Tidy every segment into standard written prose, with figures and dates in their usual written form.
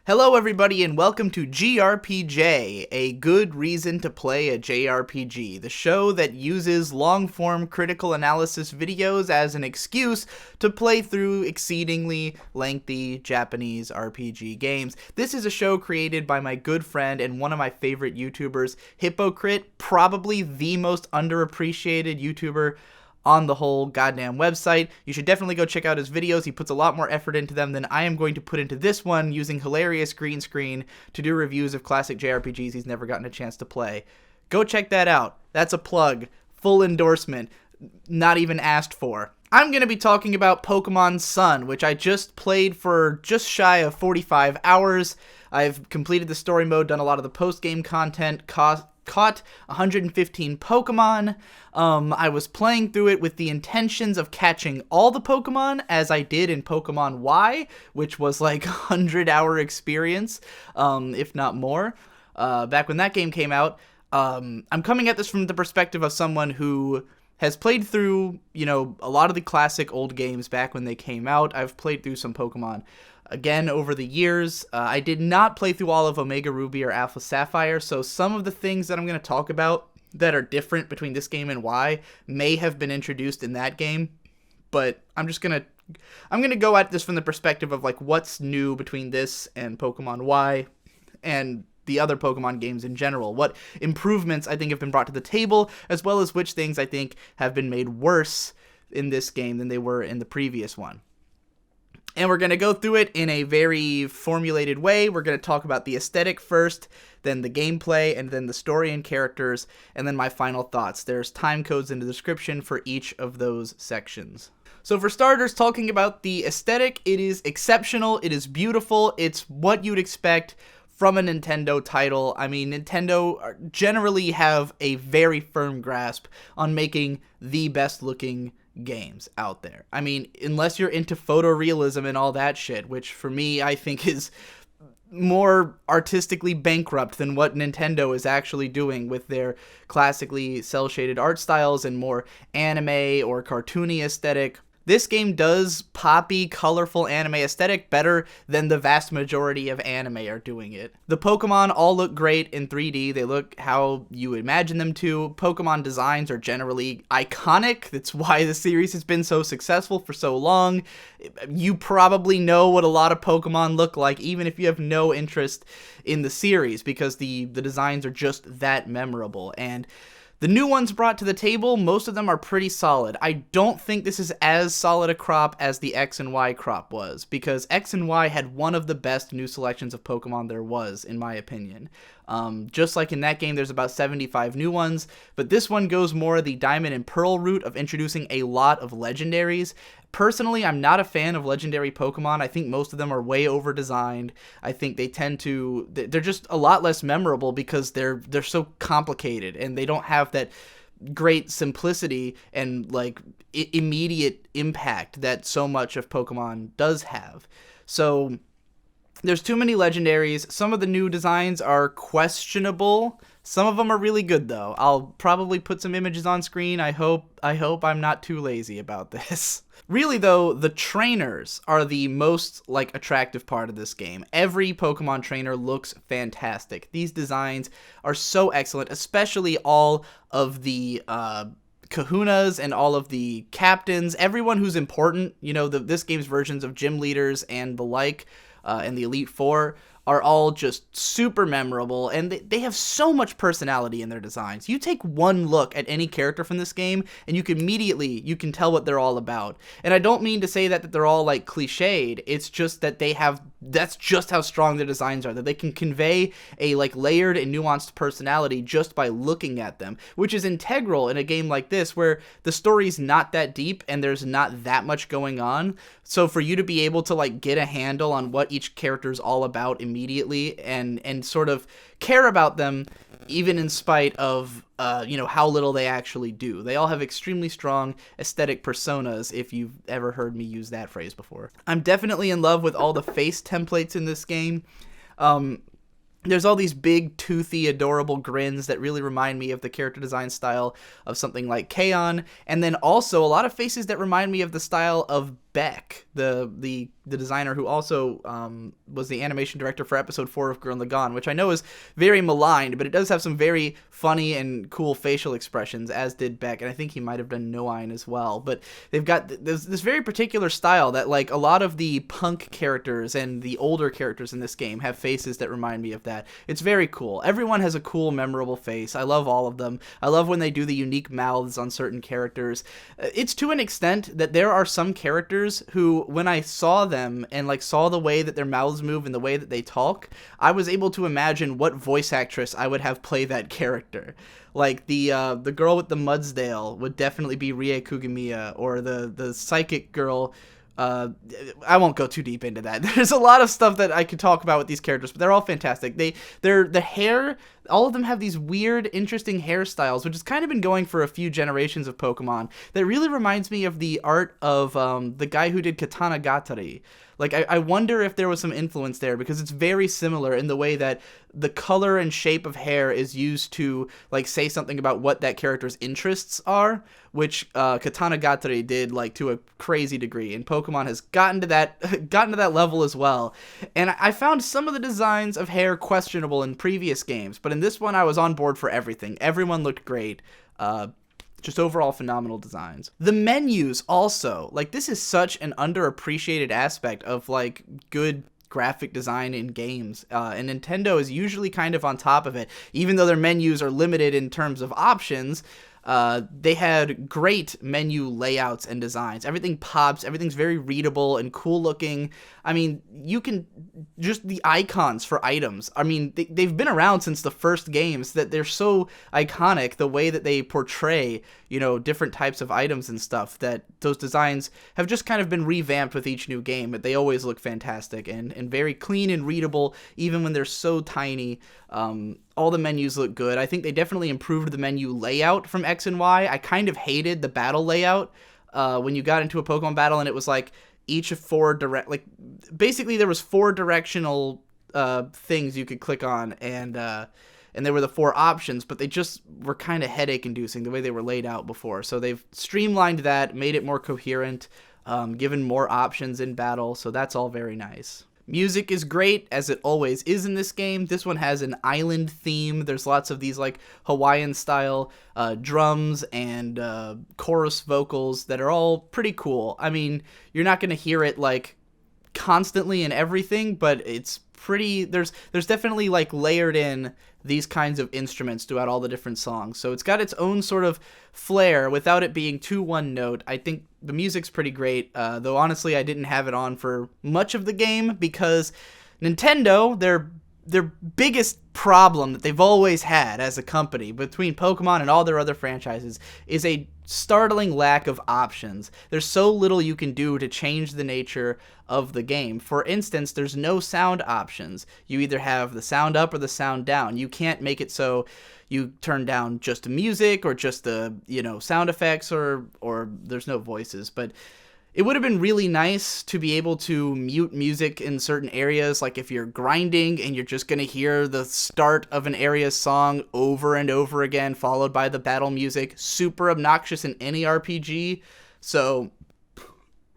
Hello everybody and welcome to GRPJ, a good reason to play a JRPG, the show that uses long-form critical analysis videos as an excuse to play through exceedingly lengthy Japanese RPG games. This is a show created by my good friend and one of my favorite YouTubers, Hypocrite, probably the most underappreciated YouTuber on the whole goddamn website. You should definitely go check out his videos. He puts a lot more effort into them than I am going to put into this one, using hilarious green screen to do reviews of classic JRPGs he's never gotten a chance to play. Go check that out. That's a plug. Full endorsement. Not even asked for. I'm going to be talking about Pokemon Sun, which I just played for just shy of 45 hours. I've completed the story mode, done a lot of the post-game content, caught 115 Pokemon. I was playing through it with the intentions of catching all the Pokemon, as I did in Pokemon Y, which was like a 100-hour experience, if not more, back when that game came out. I'm coming at this from the perspective of someone who has played through, a lot of the classic old games back when they came out. I've played through some Pokemon again over the years. I did not play through all of Omega Ruby or Alpha Sapphire, so some of the things that I'm going to talk about that are different between this game and Y may have been introduced in that game, but I'm going to go at this from the perspective of like what's new between this and Pokemon Y and the other Pokemon games in general. What improvements I think have been brought to the table, as well as which things I think have been made worse in this game than they were in the previous one. And we're going to go through it in a very formulated way. We're going to talk about the aesthetic first, then the gameplay, and then the story and characters, and then my final thoughts. There's time codes in the description for each of those sections. So for starters, talking about the aesthetic, it is exceptional, it is beautiful, it's what you'd expect from a Nintendo title. I mean, Nintendo generally have a very firm grasp on making the best looking games out there. I mean, unless you're into photorealism and all that shit, which for me I think is more artistically bankrupt than what Nintendo is actually doing with their classically cel-shaded art styles and more anime or cartoony aesthetic. This game does poppy, colorful anime aesthetic better than the vast majority of anime are doing it. The Pokemon all look great in 3D. They look how you imagine them to. Pokemon designs are generally iconic. That's why the series has been so successful for so long. You probably know what a lot of Pokemon look like, even if you have no interest in the series, because the designs are just that memorable. And the new ones brought to the table, most of them are pretty solid. I don't think this is as solid a crop as the X and Y crop was, because X and Y had one of the best new selections of Pokemon there was, in my opinion. Just like in that game, there's about 75 new ones, but this one goes more the Diamond and Pearl route of introducing a lot of legendaries. Personally, I'm not a fan of legendary Pokemon. I think most of them are way over-designed. I think they're just a lot less memorable because they're so complicated and they don't have that great simplicity and like immediate impact that so much of Pokemon does have. So there's too many legendaries. Some of the new designs are questionable. Some of them are really good though. I'll probably put some images on screen. I hope I'm not too lazy about this. Really though, the trainers are the most attractive part of this game. Every Pokemon trainer looks fantastic. These designs are so excellent, especially all of the kahunas and all of the captains, everyone who's important. This game's versions of gym leaders and the like, and the Elite Four are all just super memorable, and they have so much personality in their designs. You take one look at any character from this game, and you can tell what they're all about. And I don't mean to say that they're all cliched. It's just that that's just how strong their designs are, that they can convey a layered and nuanced personality just by looking at them, which is integral in a game like this where the story's not that deep and there's not that much going on. So for you to be able to get a handle on what each character's all about immediately and sort of care about them even in spite of how little they actually do. They all have extremely strong aesthetic personas, if you've ever heard me use that phrase before. I'm definitely in love with all the face templates in this game. There's all these big, toothy, adorable grins that really remind me of the character design style of something like K-On! And then also a lot of faces that remind me of the style of Beck, the designer who also was the animation director for episode 4 of Gurren Lagann, which I know is very maligned, but it does have some very funny and cool facial expressions, as did Beck, and I think he might have done Noine as well. But they've got this very particular style that, like, a lot of the punk characters and the older characters in this game have faces that remind me of that. It's very cool. Everyone has a cool, memorable face. I love all of them. I love when they do the unique mouths on certain characters. It's to an extent that there are some characters who, when I saw them and like saw the way that their mouths move and the way that they talk, I was able to imagine what voice actress I would have play that character. Like the girl with the Mudsdale would definitely be Rie Kugimiya, or the psychic girl. I won't go too deep into that. There's a lot of stuff that I could talk about with these characters, but they're all fantastic. The hair, all of them have these weird, interesting hairstyles, which has kind of been going for a few generations of Pokemon. That really reminds me of the art of the guy who did Katana Gatari. Like, I wonder if there was some influence there, because it's very similar in the way that the color and shape of hair is used to, like, say something about what that character's interests are, which Katana Gatari did, like, to a crazy degree, and Pokemon has gotten to that level as well. And I found some of the designs of hair questionable in previous games, but in this one I was on board for everything. Everyone looked great. Just overall phenomenal designs. The menus also, like, this is such an underappreciated aspect of, like, good graphic design in games, and Nintendo is usually kind of on top of it. Even though their menus are limited in terms of options, they had great menu layouts and designs. Everything pops, everything's very readable and cool looking. I mean, you can, just the icons for items, I mean, they've been around since the first games, that they're so iconic, the way that they portray, you know, different types of items and stuff, that those designs have just kind of been revamped with each new game, but they always look fantastic and very clean and readable, even when they're so tiny. All the menus look good. I think they definitely improved the menu layout from X and Y. I kind of hated the battle layout when you got into a Pokemon battle and it was like each of basically there was 4 directional things you could click on, and there were the 4 options, but they just were kind of headache inducing the way they were laid out before. So they've streamlined that, made it more coherent, given more options in battle, so that's all very nice. Music is great, as it always is in this game. This one has an island theme. There's lots of these, like, Hawaiian-style drums and chorus vocals that are all pretty cool. I mean, you're not going to hear it, like, constantly in everything, but it's pretty, there's definitely, like, layered in these kinds of instruments throughout all the different songs. So it's got its own sort of flair without it being too one note. I think the music's pretty great, though honestly I didn't have it on for much of the game because Nintendo, their biggest problem that they've always had as a company between Pokemon and all their other franchises is a startling lack of options. There's so little you can do to change the nature of the game. For instance, there's no sound options. You either have the sound up or the sound down. You can't make it so you turn down just music or just the, you know, sound effects, or there's no voices. But it would have been really nice to be able to mute music in certain areas, like if you're grinding and you're just going to hear the start of an area's song over and over again, followed by the battle music. Super obnoxious in any RPG, so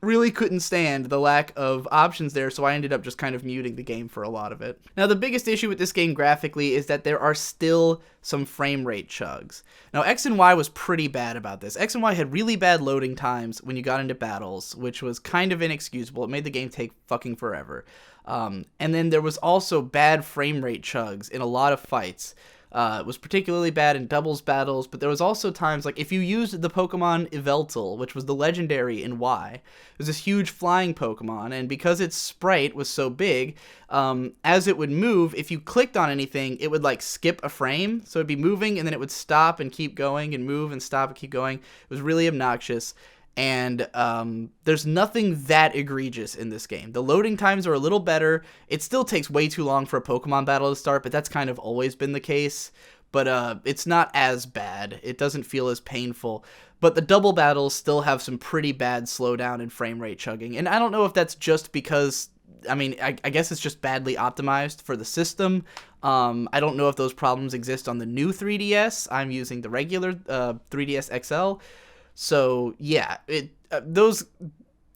really couldn't stand the lack of options there, so I ended up just kind of muting the game for a lot of it. Now, the biggest issue with this game graphically is that there are still some frame rate chugs. Now, X and Y was pretty bad about this. X and Y had really bad loading times when you got into battles, which was kind of inexcusable. It made the game take fucking forever. And then there was also bad frame rate chugs in a lot of fights. It was particularly bad in doubles battles, but there was also times, like, if you used the Pokemon Yveltal, which was the legendary in Y, it was this huge flying Pokemon, and because its sprite was so big, as it would move, if you clicked on anything, it would, like, skip a frame, so it'd be moving, and then it would stop and keep going, and move and stop and keep going. It was really obnoxious. And there's nothing that egregious in this game. The loading times are a little better. It still takes way too long for a Pokemon battle to start, but that's kind of always been the case. But it's not as bad. It doesn't feel as painful. But the double battles still have some pretty bad slowdown and frame rate chugging. And I don't know if that's just because, I mean, I guess it's just badly optimized for the system. I don't know if those problems exist on the new 3DS. I'm using the regular 3DS XL. So, yeah, those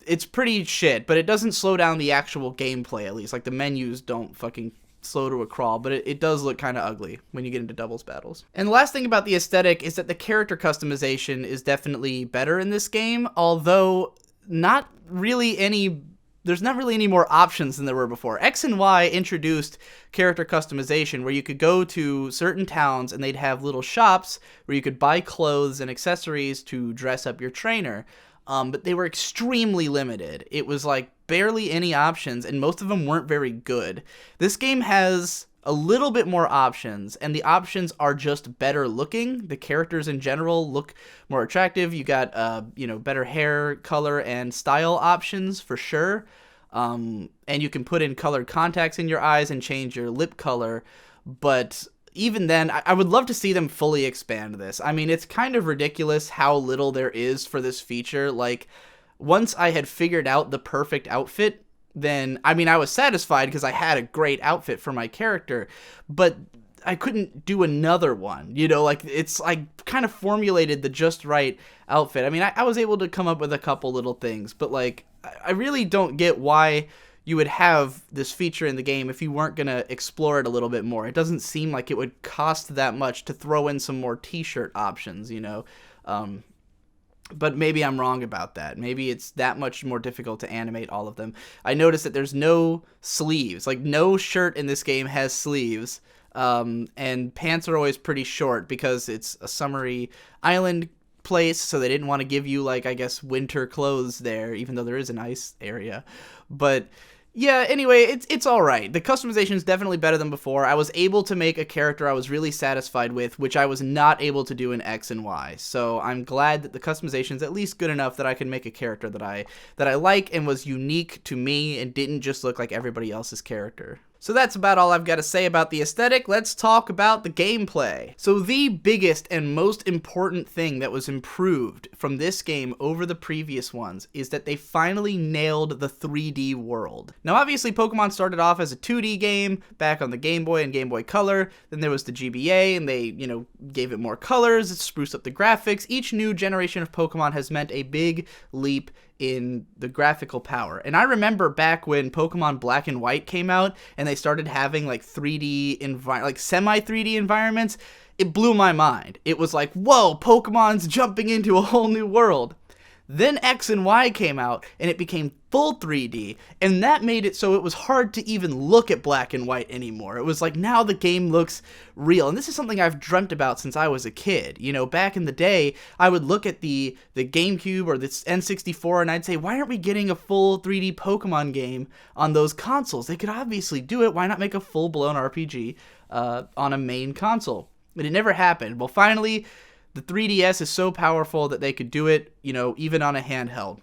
it's pretty shit, but it doesn't slow down the actual gameplay, at least. Like, the menus don't fucking slow to a crawl, but it does look kind of ugly when you get into doubles battles. And the last thing about the aesthetic is that the character customization is definitely better in this game, although not really any... There's not really any more options than there were before. X and Y introduced character customization where you could go to certain towns and they'd have little shops where you could buy clothes and accessories to dress up your trainer. But they were extremely limited. It was like barely any options, and most of them weren't very good. This game has a little bit more options, and the options are just better looking. The characters in general look more attractive. You got, better hair color and style options for sure. And you can put in colored contacts in your eyes and change your lip color. But even then, I would love to see them fully expand this. I mean, it's kind of ridiculous how little there is for this feature. Like, once I had figured out the perfect outfit, then, I mean, I was satisfied because I had a great outfit for my character, but I couldn't do another one, like, I kind of formulated the just right outfit. I mean, I was able to come up with a couple little things, but, like, I really don't get why you would have this feature in the game if you weren't going to explore it a little bit more. It doesn't seem like it would cost that much to throw in some more t-shirt options, but maybe I'm wrong about that. Maybe it's that much more difficult to animate all of them. I noticed that there's no sleeves. Like, no shirt in this game has sleeves. And pants are always pretty short because it's a summery island place, so they didn't want to give you, like, I guess, winter clothes there, even though there is an ice area. But yeah, anyway, it's alright. The customization is definitely better than before. I was able to make a character I was really satisfied with, which I was not able to do in X and Y. So I'm glad that the customization is at least good enough that I can make a character that I like and was unique to me and didn't just look like everybody else's character. So that's about all I've got to say about the aesthetic. Let's talk about the gameplay. So the biggest and most important thing that was improved from this game over the previous ones is that they finally nailed the 3D world. Now, obviously, Pokemon started off as a 2D game back on the Game Boy and Game Boy Color. Then there was the GBA, and they, gave it more colors, spruced up the graphics. Each new generation of Pokemon has meant a big leap in the graphical power. And I remember back when Pokemon Black and White came out and they started having like 3D like semi 3D environments, it blew my mind. It was like, whoa, Pokemon's jumping into a whole new world. Then X and Y came out, and it became full 3D, and that made it so it was hard to even look at Black and White anymore. It was like, now the game looks real, and this is something I've dreamt about since I was a kid. Back in the day, I would look at the GameCube or the N64, and I'd say, why aren't we getting a full 3D Pokemon game on those consoles? They could obviously do it. Why not make a full-blown RPG on a main console? But it never happened. Well, finally, the 3DS is so powerful that they could do it, even on a handheld.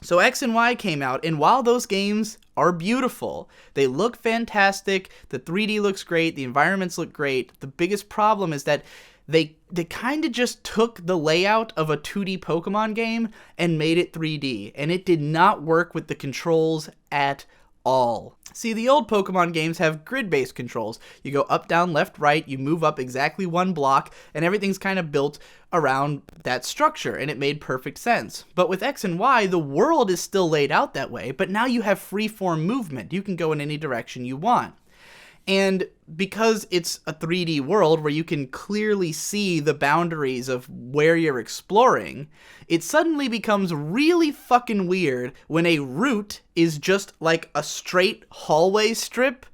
So X and Y came out, and while those games are beautiful, they look fantastic, the 3D looks great, the environments look great, the biggest problem is that they kind of just took the layout of a 2D Pokemon game and made it 3D, and it did not work with the controls at all. See, the old Pokemon games have grid-based controls. You go up, down, left, right, you move up exactly one block, and everything's kind of built around that structure, and it made perfect sense. But with X and Y, the world is still laid out that way, but now you have free-form movement. You can go in any direction you want. And because it's a 3D world where you can clearly see the boundaries of where you're exploring, it suddenly becomes really fucking weird when a route is just like a straight hallway strip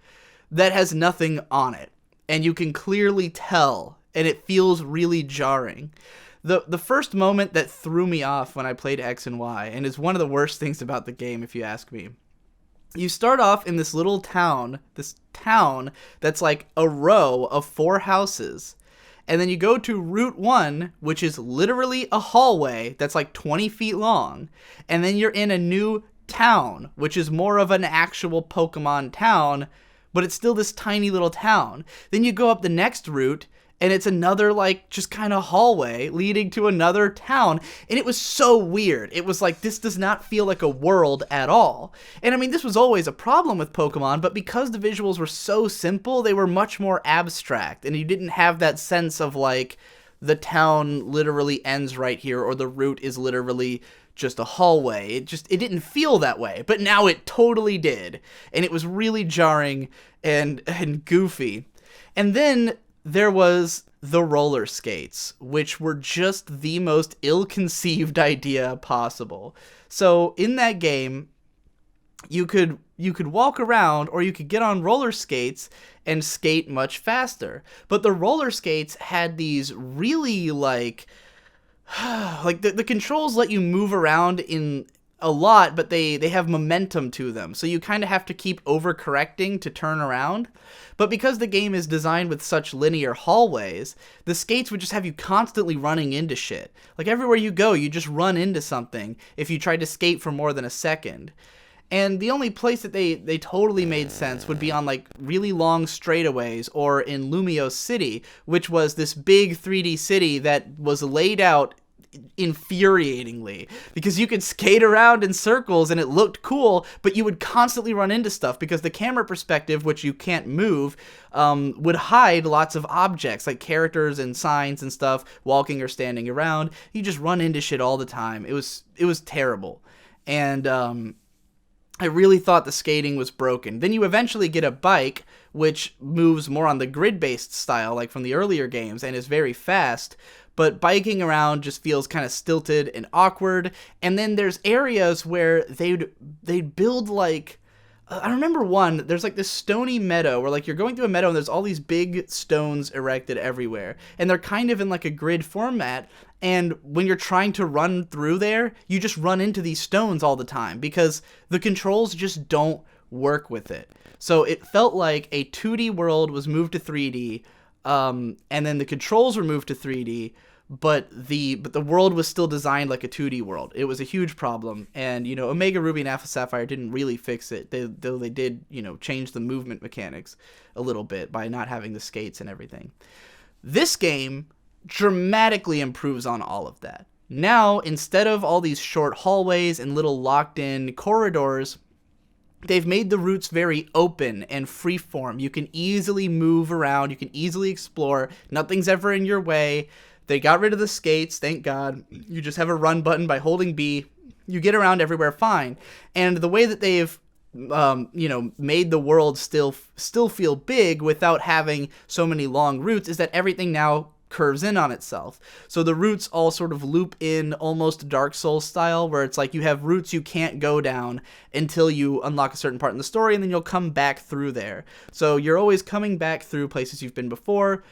that has nothing on it. And you can clearly tell, and it feels really jarring. The first moment that threw me off when I played X and Y, and is one of the worst things about the game if you ask me, you start off in this little town, that's like a row of 4 houses. And then you go to Route 1, which is literally a hallway that's like 20 feet long. And then you're in a new town, which is more of an actual Pokemon town, but it's still this tiny little town. Then you go up the next route, and it's another, like, just kind of hallway leading to another town. And it was so weird. It was like, this does not feel like a world at all. And I mean, this was always a problem with Pokemon, but because the visuals were so simple, they were much more abstract. And you didn't have that sense of, like, the town literally ends right here, or the route is literally just a hallway. It didn't feel that way, but now it totally did. And it was really jarring and goofy. And then there was the roller skates, which were just the most ill-conceived idea possible. So in that game, you could walk around, or you could get on roller skates and skate much faster. But the roller skates had these really like the controls let you move around in a lot, but they have momentum to them. So you kind of have to keep overcorrecting to turn around. But because the game is designed with such linear hallways, the skates would just have you constantly running into shit. Like everywhere you go, you just run into something if you tried to skate for more than a second. And the only place that they totally made sense would be on like really long straightaways, or in Lumio City, which was this big 3D city that was laid out infuriatingly, because you could skate around in circles and it looked cool, but you would constantly run into stuff because the camera perspective, which you can't move, would hide lots of objects like characters and signs and stuff walking or standing around. You just run into shit all the time. It was terrible. And I really thought the skating was broken. Then you eventually get a bike, which moves more on the grid-based style, like from the earlier games, and is very fast. But biking around just feels kind of stilted and awkward. And then there's areas where they'd build like, I remember one, there's like this stony meadow where like you're going through a meadow and there's all these big stones erected everywhere. And they're kind of in like a grid format. And when you're trying to run through there, you just run into these stones all the time because the controls just don't work with it. So it felt like a 2D world was moved to 3D, and then the controls were moved to 3D, but the world was still designed like a 2D world. It was a huge problem, and Omega Ruby and Alpha Sapphire didn't really fix it. Though they did change the movement mechanics a little bit by not having the skates and everything. This game dramatically improves on all of that. Now, instead of all these short hallways and little locked-in corridors, they've made the routes very open and freeform. You can easily move around. You can easily explore. Nothing's ever in your way. They got rid of the skates, thank God. You just have a run button by holding B. You get around everywhere fine. And the way that they've made the world still feel big without having so many long routes is that everything now curves in on itself. So the routes all sort of loop in almost Dark Souls style, where it's like you have routes you can't go down until you unlock a certain part in the story, and then you'll come back through there. So you're always coming back through places you've been before.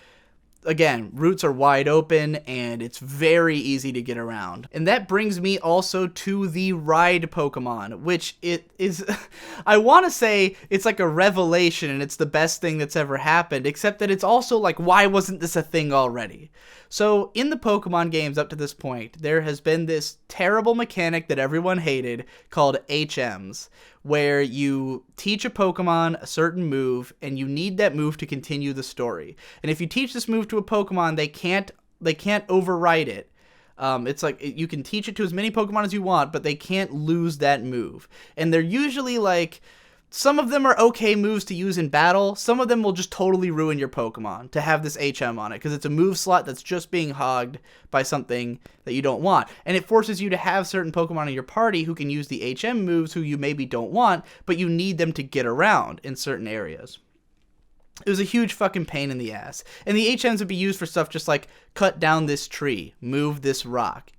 Again, routes are wide open, and it's very easy to get around. And that brings me also to the ride Pokemon, which it is, I want to say it's like a revelation, and it's the best thing that's ever happened, except that it's also like, why wasn't this a thing already? So in the Pokemon games up to this point, there has been this terrible mechanic that everyone hated called HMs, where you teach a Pokemon a certain move, and you need that move to continue the story. And if you teach this move to a Pokemon, they can't override it. It's like you can teach it to as many Pokemon as you want, but they can't lose that move. And they're usually like, some of them are okay moves to use in battle. Some of them will just totally ruin your Pokemon to have this HM on it, because it's a move slot that's just being hogged by something that you don't want. And it forces you to have certain Pokemon in your party who can use the HM moves who you maybe don't want, but you need them to get around in certain areas. It was a huge fucking pain in the ass. And the HMs would be used for stuff just like cut down this tree, move this rock,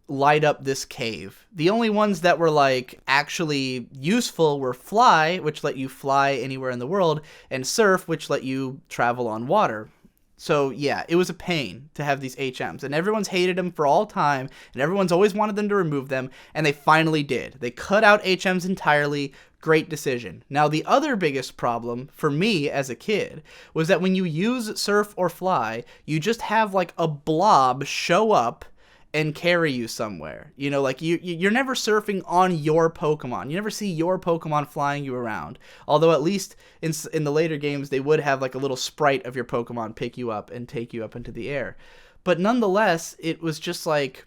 light up this cave. The only ones that were like actually useful were Fly, which let you fly anywhere in the world, and Surf, which let you travel on water. So yeah, it was a pain to have these HMs, and everyone's hated them for all time, and everyone's always wanted them to remove them, and they finally did. They cut out HMs entirely. Great decision. Now, the other biggest problem for me as a kid was that when you use Surf or Fly, you just have like a blob show up and carry you somewhere. Like you're never surfing on your Pokemon. You never see your Pokemon flying you around. Although at least in the later games, they would have like a little sprite of your Pokemon pick you up and take you up into the air. But nonetheless, it was just like,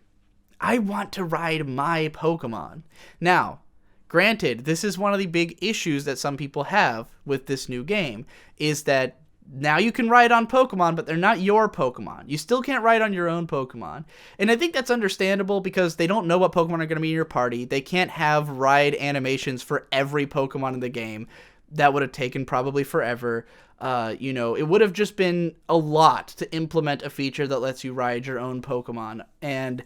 I want to ride my Pokemon. Now, granted, this is one of the big issues that some people have with this new game, is that Now you can ride on Pokemon, but they're not your Pokemon. You still can't ride on your own Pokemon. And I think that's understandable because they don't know what Pokemon are going to be in your party. They can't have ride animations for every Pokemon in the game. That would have taken probably forever. It would have just been a lot to implement a feature that lets you ride your own Pokemon. And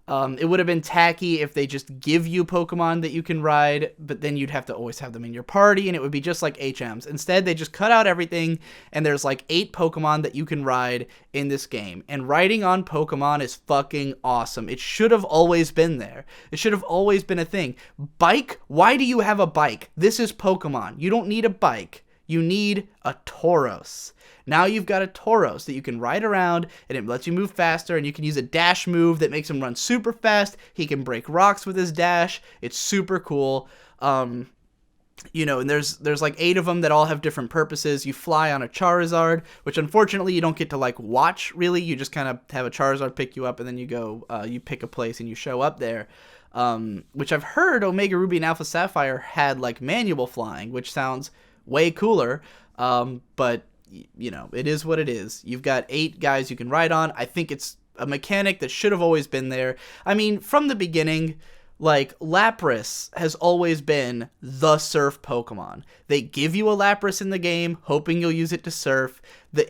it would have been tacky if they just give you Pokemon that you can ride, but then you'd have to always have them in your party, and it would be just like HMs. Instead, they just cut out everything, and there's like 8 Pokemon that you can ride in this game. And riding on Pokemon is fucking awesome. It should have always been there. It should have always been a thing. Bike? Why do you have a bike? This is Pokemon. You don't need a bike. You need a Tauros. Now you've got a Tauros that you can ride around, and it lets you move faster, and you can use a dash move that makes him run super fast. He can break rocks with his dash. It's super cool. And there's like 8 of them that all have different purposes. You fly on a Charizard, which unfortunately you don't get to like watch really. You just kind of have a Charizard pick you up, and then you go, you pick a place and you show up there. Which I've heard Omega Ruby and Alpha Sapphire had like manual flying, which sounds way cooler. But it is what it is. You've got 8 guys you can ride on. I think it's a mechanic that should have always been there. I mean, from the beginning, like, Lapras has always been the surf Pokemon. They give you a Lapras in the game, hoping you'll use it to surf. The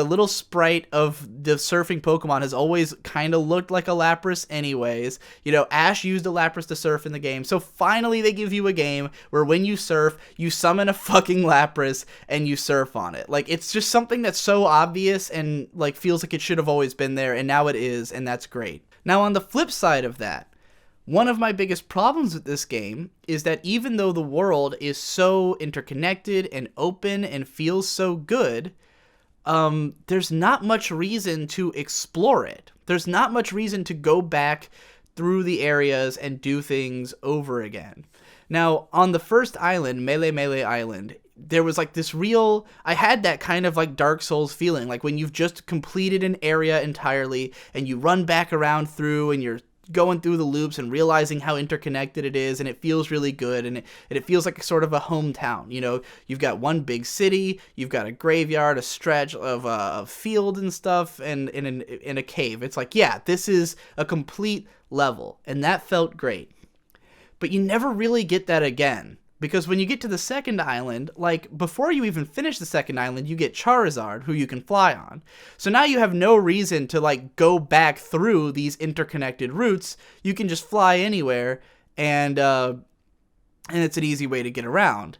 little sprite of the surfing Pokemon has always kind of looked like a Lapras anyways. Ash used a Lapras to surf in the game. So finally they give you a game where when you surf, you summon a fucking Lapras and you surf on it. Like, it's just something that's so obvious and, like, feels like it should have always been there, and now it is, and that's great. Now, on the flip side of that, one of my biggest problems with this game is that even though the world is so interconnected and open and feels so good, there's not much reason to explore it. There's not much reason to go back through the areas and do things over again. Now, on the first island, Melee Island, there was like this I had that kind of like Dark Souls feeling, like when you've just completed an area entirely and you run back around through and you're going through the loops and realizing how interconnected it is, and it feels really good, and it feels like sort of a hometown. You've got one big city, you've got a graveyard, a stretch of a field and stuff, and in a cave. It's like, yeah, this is a complete level, and that felt great. But you never really get that again. Because when you get to the second island, like, before you even finish the second island, you get Charizard, who you can fly on. So now you have no reason to, like, go back through these interconnected routes. You can just fly anywhere, and it's an easy way to get around.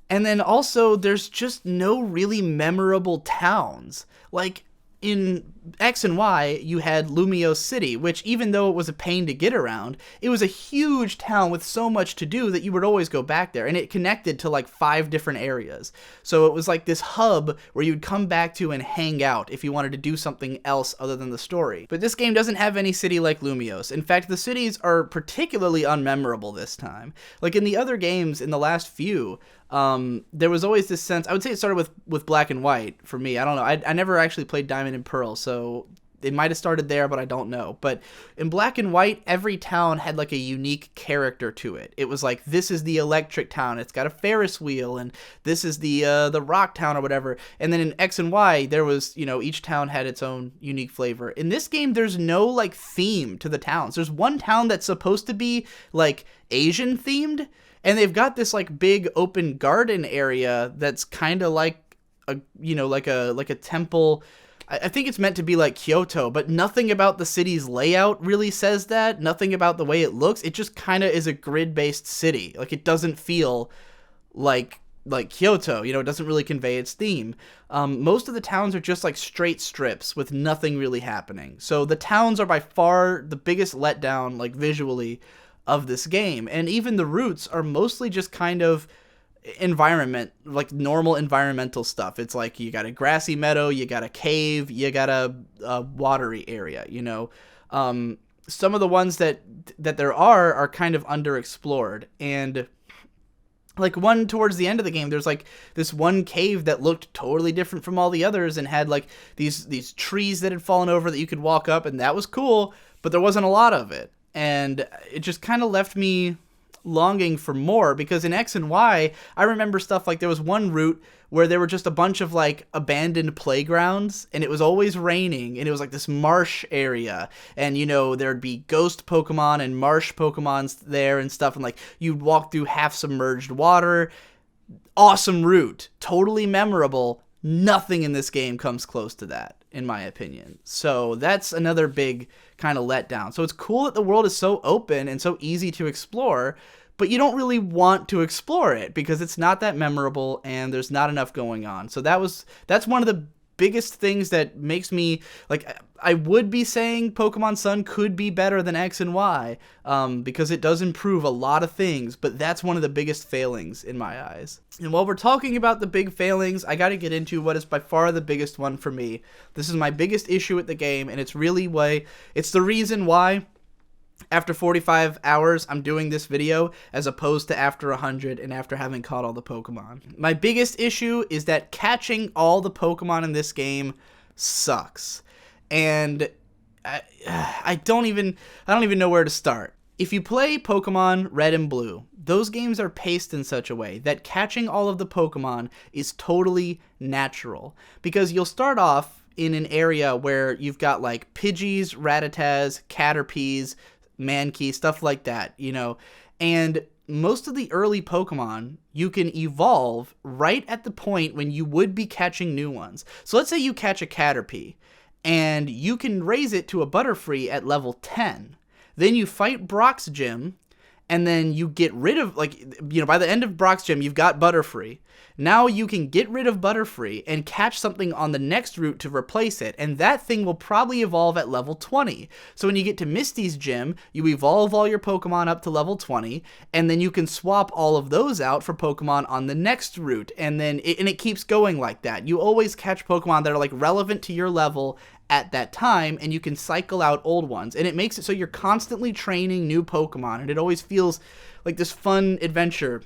And then also, there's just no really memorable towns. Like, in X and Y, you had Lumiose City, which, even though it was a pain to get around, it was a huge town with so much to do that you would always go back there, and it connected to like 5 different areas. So it was like this hub where you'd come back to and hang out if you wanted to do something else other than the story. But this game doesn't have any city like Lumiose. In fact, the cities are particularly unmemorable this time. Like in the other games, in the last few, there was always this sense. I would say it started with Black and White for me. I don't know. I never actually played Diamond and Pearl, so it might have started there, but I don't know. But in Black and White, every town had like a unique character to it. It was like, this is the electric town. It's got a Ferris wheel, and this is the rock town or whatever. And then in X and Y, there was, each town had its own unique flavor. In this game, there's no like theme to the towns. There's one town that's supposed to be like Asian themed, and they've got this like big open garden area that's kind of like like a temple. I think it's meant to be like Kyoto, but nothing about the city's layout really says that. Nothing about the way it looks. It just kind of is a grid-based city. Like, it doesn't feel like Kyoto. It doesn't really convey its theme. Most of the towns are just like straight strips with nothing really happening. So the towns are by far the biggest letdown, like visually, of this game. And even the routes are mostly just kind of environment, like normal environmental stuff. It's like you got a grassy meadow, you got a cave, you got a watery area. Some of the ones that there are kind of underexplored, and like one towards the end of the game, there's like this one cave that looked totally different from all the others and had like these trees that had fallen over that you could walk up, and that was cool, but there wasn't a lot of it, and it just kind of left me longing for more, because in X and Y, I remember stuff like there was one route where there were just a bunch of like abandoned playgrounds, and it was always raining, and it was like this marsh area, and you know, there'd be ghost Pokemon and marsh Pokemons there and stuff, and like you'd walk through half submerged water. Awesome route, totally memorable. Nothing in this game comes close to that, in my opinion. So that's another big kind of letdown. So it's cool that the world is so open and so easy to explore, but you don't really want to explore it because it's not that memorable and there's not enough going on. So that's one of the biggest things that makes me, like, I would be saying Pokemon Sun could be better than X and Y, because it does improve a lot of things, but that's one of the biggest failings in my eyes. And while we're talking about the big failings, I gotta get into what is by far the biggest one for me. This is my biggest issue with the game, and it's the reason why after 45 hours, I'm doing this video as opposed to after 100 and after having caught all the Pokemon. My biggest issue is that catching all the Pokemon in this game sucks. And I don't even know where to start. If you play Pokemon Red and Blue, those games are paced in such a way that catching all of the Pokemon is totally natural. Because you'll start off in an area where you've got like Pidgeys, Rattatas, Caterpies, Mankey, stuff like that, you know, and most of the early Pokemon you can evolve right at the point when you would be catching new ones. So let's say you catch a Caterpie, and you can raise it to a Butterfree at level 10. Then you fight Brock's gym, and then you get rid of, like, you know, by the end of Brock's gym, you've got Butterfree. Now you can get rid of Butterfree and catch something on the next route to replace it, and that thing will probably evolve at level 20. So when you get to Misty's gym, you evolve all your Pokemon up to level 20, and then you can swap all of those out for Pokemon on the next route, and then it keeps going like that. You always catch Pokemon that are like relevant to your level at that time, and you can cycle out old ones, and it makes it so you're constantly training new Pokemon, and it always feels like this fun adventure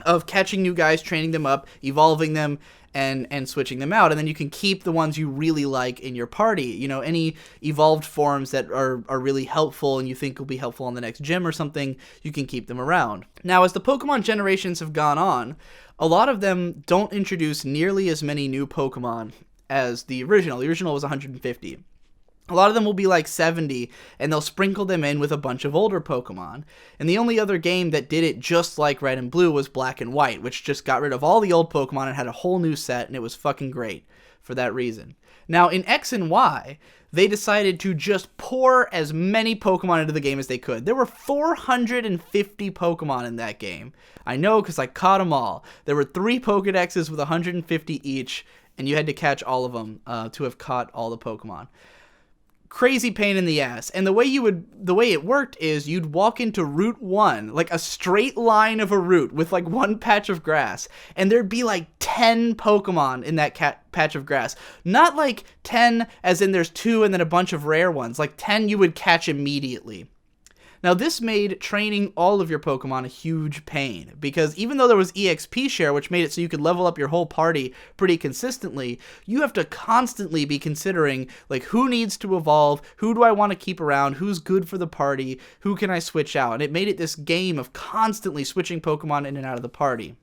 of catching new guys, training them up, evolving them, and switching them out. And then you can keep the ones you really like in your party. You know, any evolved forms that are really helpful and you think will be helpful on the next gym or something, you can keep them around. Now, as the Pokemon generations have gone on, a lot of them don't introduce nearly as many new Pokemon as the original. The original was 150. A lot of them will be like 70, and they'll sprinkle them in with a bunch of older Pokemon. And the only other game that did it just like Red and Blue was Black and White, which just got rid of all the old Pokemon and had a whole new set, and it was fucking great for that reason. Now, in X and Y, they decided to just pour as many Pokemon into the game as they could. There were 450 Pokemon in that game. I know because I caught them all. There were 3 Pokedexes with 150 each, and you had to catch all of them to have caught all the Pokemon. Crazy pain in the ass. And the way it worked is you'd walk into Route 1, like a straight line of a route with like one patch of grass, and there'd be like 10 Pokemon in that patch of grass. Not like 10 as in there's 2 and then a bunch of rare ones, like 10 you would catch immediately. Now, this made training all of your Pokemon a huge pain, because even though there was EXP share, which made it so you could level up your whole party pretty consistently, you have to constantly be considering, like, who needs to evolve, who do I want to keep around, who's good for the party, who can I switch out, and it made it this game of constantly switching Pokemon in and out of the party.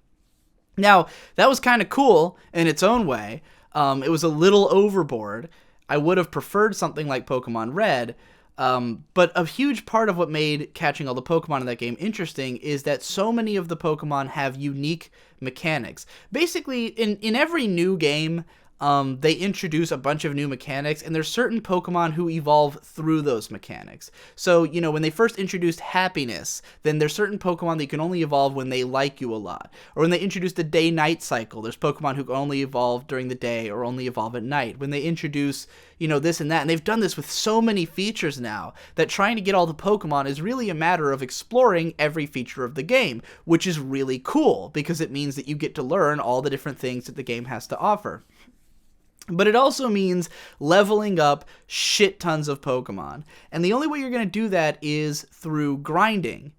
Now, that was kind of cool in its own way. It was a little overboard. I would have preferred something like Pokemon Red, but a huge part of what made catching all the Pokemon in that game interesting is that so many of the Pokemon have unique mechanics. Basically, in every new game, they introduce a bunch of new mechanics, and there's certain Pokemon who evolve through those mechanics. So, you know, when they first introduced happiness, then there's certain Pokemon that you can only evolve when they like you a lot. Or when they introduced the day-night cycle, there's Pokemon who can only evolve during the day or only evolve at night. When they introduce, you know, this and that, and they've done this with so many features now that trying to get all the Pokemon is really a matter of exploring every feature of the game, which is really cool because it means that you get to learn all the different things that the game has to offer. But it also means leveling up shit tons of Pokemon. And the only way you're going to do that is through grinding.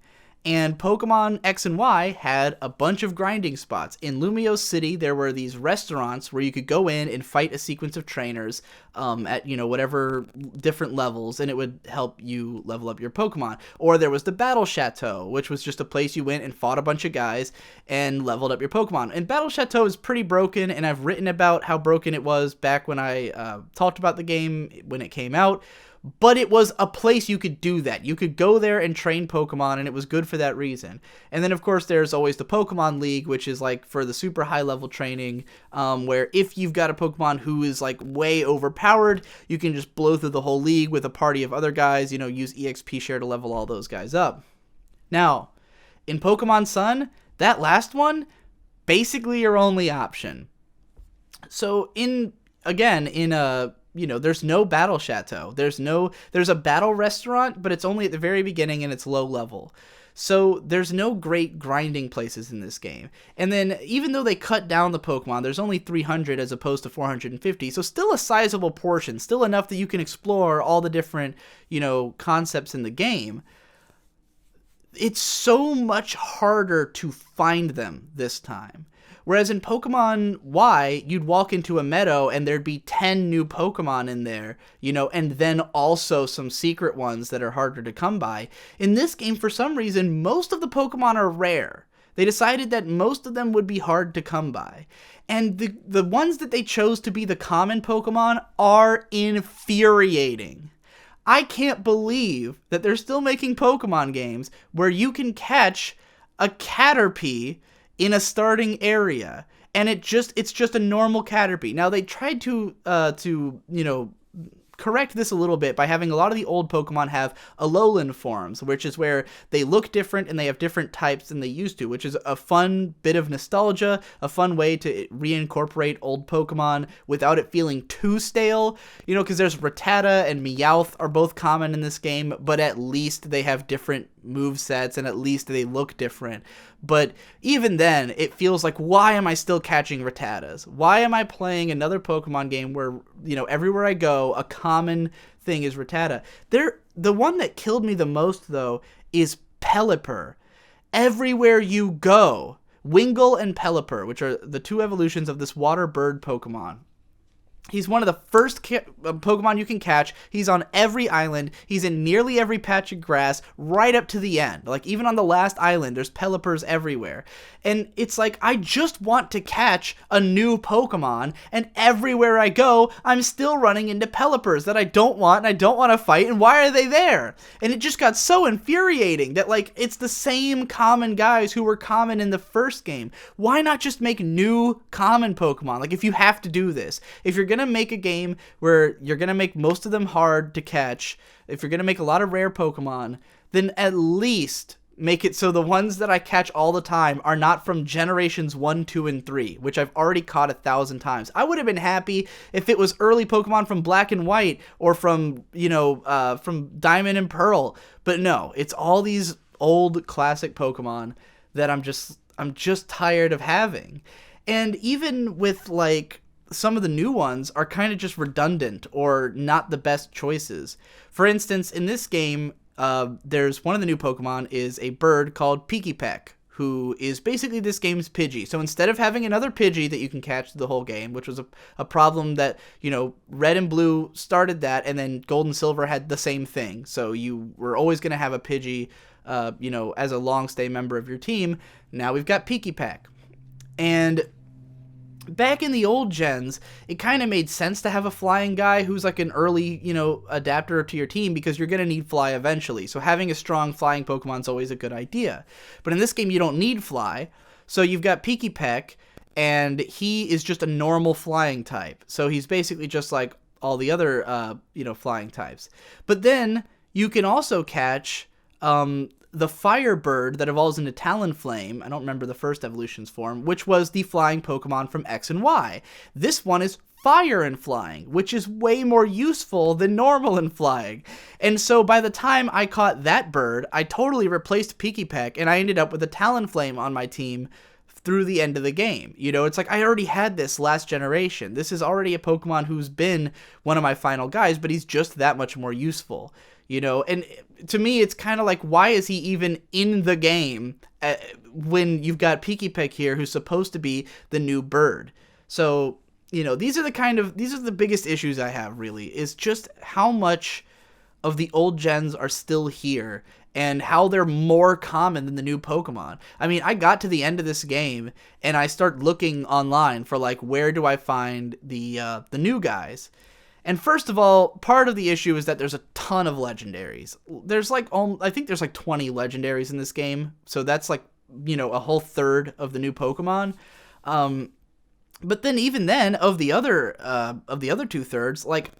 And Pokemon X and Y had a bunch of grinding spots. In Lumiose City, there were these restaurants where you could go in and fight a sequence of trainers at, whatever different levels, and it would help you level up your Pokemon. Or there was the Battle Chateau, which was just a place you went and fought a bunch of guys and leveled up your Pokemon. And Battle Chateau is pretty broken, and I've written about how broken it was back when I talked about the game when it came out. But it was a place you could do that. You could go there and train Pokemon, and it was good for that reason. And then, of course, there's always the Pokemon League, which is like for the super high-level training, where if you've got a Pokemon who is like way overpowered, you can just blow through the whole league with a party of other guys, use EXP share to level all those guys up. Now, in Pokemon Sun, that last one, basically your only option. So there's no Battle Chateau. There's a battle restaurant, but it's only at the very beginning and it's low level. So there's no great grinding places in this game. And then even though they cut down the Pokemon, there's only 300 as opposed to 450. So still a sizable portion, still enough that you can explore all the different, concepts in the game. It's so much harder to find them this time. Whereas in Pokemon Y, you'd walk into a meadow and there'd be 10 new Pokemon in there, and then also some secret ones that are harder to come by. In this game, for some reason, most of the Pokemon are rare. They decided that most of them would be hard to come by. And the ones that they chose to be the common Pokemon are infuriating. I can't believe that they're still making Pokemon games where you can catch a Caterpie in a starting area, and it's just a normal Caterpie. Now they tried to correct this a little bit by having a lot of the old Pokemon have Alolan forms, which is where they look different and they have different types than they used to, which is a fun bit of nostalgia, a fun way to reincorporate old Pokemon without it feeling too stale, because there's Rattata and Meowth are both common in this game, but at least they have different movesets and at least they look different. But even then, it feels like, why am I still catching Rattatas? Why am I playing another Pokemon game where, everywhere I go, a common thing is Rattata? The one that killed me the most, though, is Pelipper. Everywhere you go, Wingull and Pelipper, which are the two evolutions of this water bird Pokemon. He's one of the first Pokemon you can catch. He's on every island. He's in nearly every patch of grass right up to the end. Like, even on the last island, there's Pelippers everywhere. And it's like, I just want to catch a new Pokemon, and everywhere I go, I'm still running into Pelippers that I don't want, and I don't want to fight, and why are they there? And it just got so infuriating that, like, it's the same common guys who were common in the first game. Why not just make new common Pokemon? Like, if you have to do this, if you're gonna make a game where you're gonna make most of them hard to catch, if you're gonna make a lot of rare Pokemon, then at least make it so the ones that I catch all the time are not from generations 1, 2, and 3, which I've already caught 1,000 times. I would have been happy if it was early Pokemon from Black and White or from Diamond and Pearl, but no, it's all these old classic Pokemon that I'm just tired of having. And even with, like, some of the new ones are kind of just redundant or not the best choices. For instance, in this game, there's one of the new Pokemon is a bird called Pikipek, who is basically this game's Pidgey. So instead of having another Pidgey that you can catch the whole game, which was a problem that, Red and Blue started that, and then Gold and Silver had the same thing. So you were always going to have a Pidgey, as a long-stay member of your team. Now we've got Pikipek. And back in the old gens, it kind of made sense to have a flying guy who's like an early, adapter to your team, because you're going to need fly eventually. So having a strong flying Pokemon is always a good idea. But in this game, you don't need fly. So you've got Pikipek, and he is just a normal flying type. So he's basically just like all the other, flying types. But then you can also catch the Firebird that evolves into Talonflame. I don't remember the first evolution's form, which was the flying Pokemon from X and Y. This one is fire and flying, which is way more useful than normal and flying. And so by the time I caught that bird, I totally replaced Pikipek, and I ended up with a Talonflame on my team through the end of the game. It's like I already had this last generation. This is already a Pokemon who's been one of my final guys, but he's just that much more useful. And to me, it's kind of like, why is he even in the game when you've got Peaky Peck here, who's supposed to be the new bird? So, these are the biggest issues I have, really, is just how much of the old gens are still here and how they're more common than the new Pokemon. I mean, I got to the end of this game and I start looking online for like, where do I find the new guys? And first of all, part of the issue is that there's a ton of legendaries. There's like, I think there's like 20 legendaries in this game. So that's like, a whole third of the new Pokemon. But then even then, of the other 2/3, like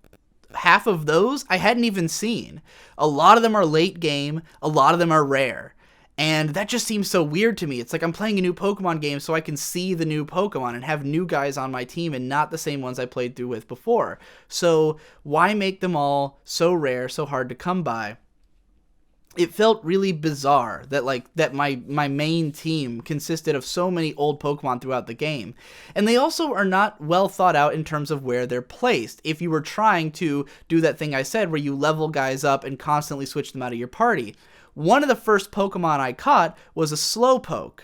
half of those I hadn't even seen. A lot of them are late game. A lot of them are rare. And that just seems so weird to me. It's like I'm playing a new Pokemon game so I can see the new Pokemon and have new guys on my team and not the same ones I played through with before. So why make them all so rare, so hard to come by? It felt really bizarre that my main team consisted of so many old Pokemon throughout the game. And they also are not well thought out in terms of where they're placed. If you were trying to do that thing I said where you level guys up and constantly switch them out of your party. One of the first Pokemon I caught was a Slowpoke.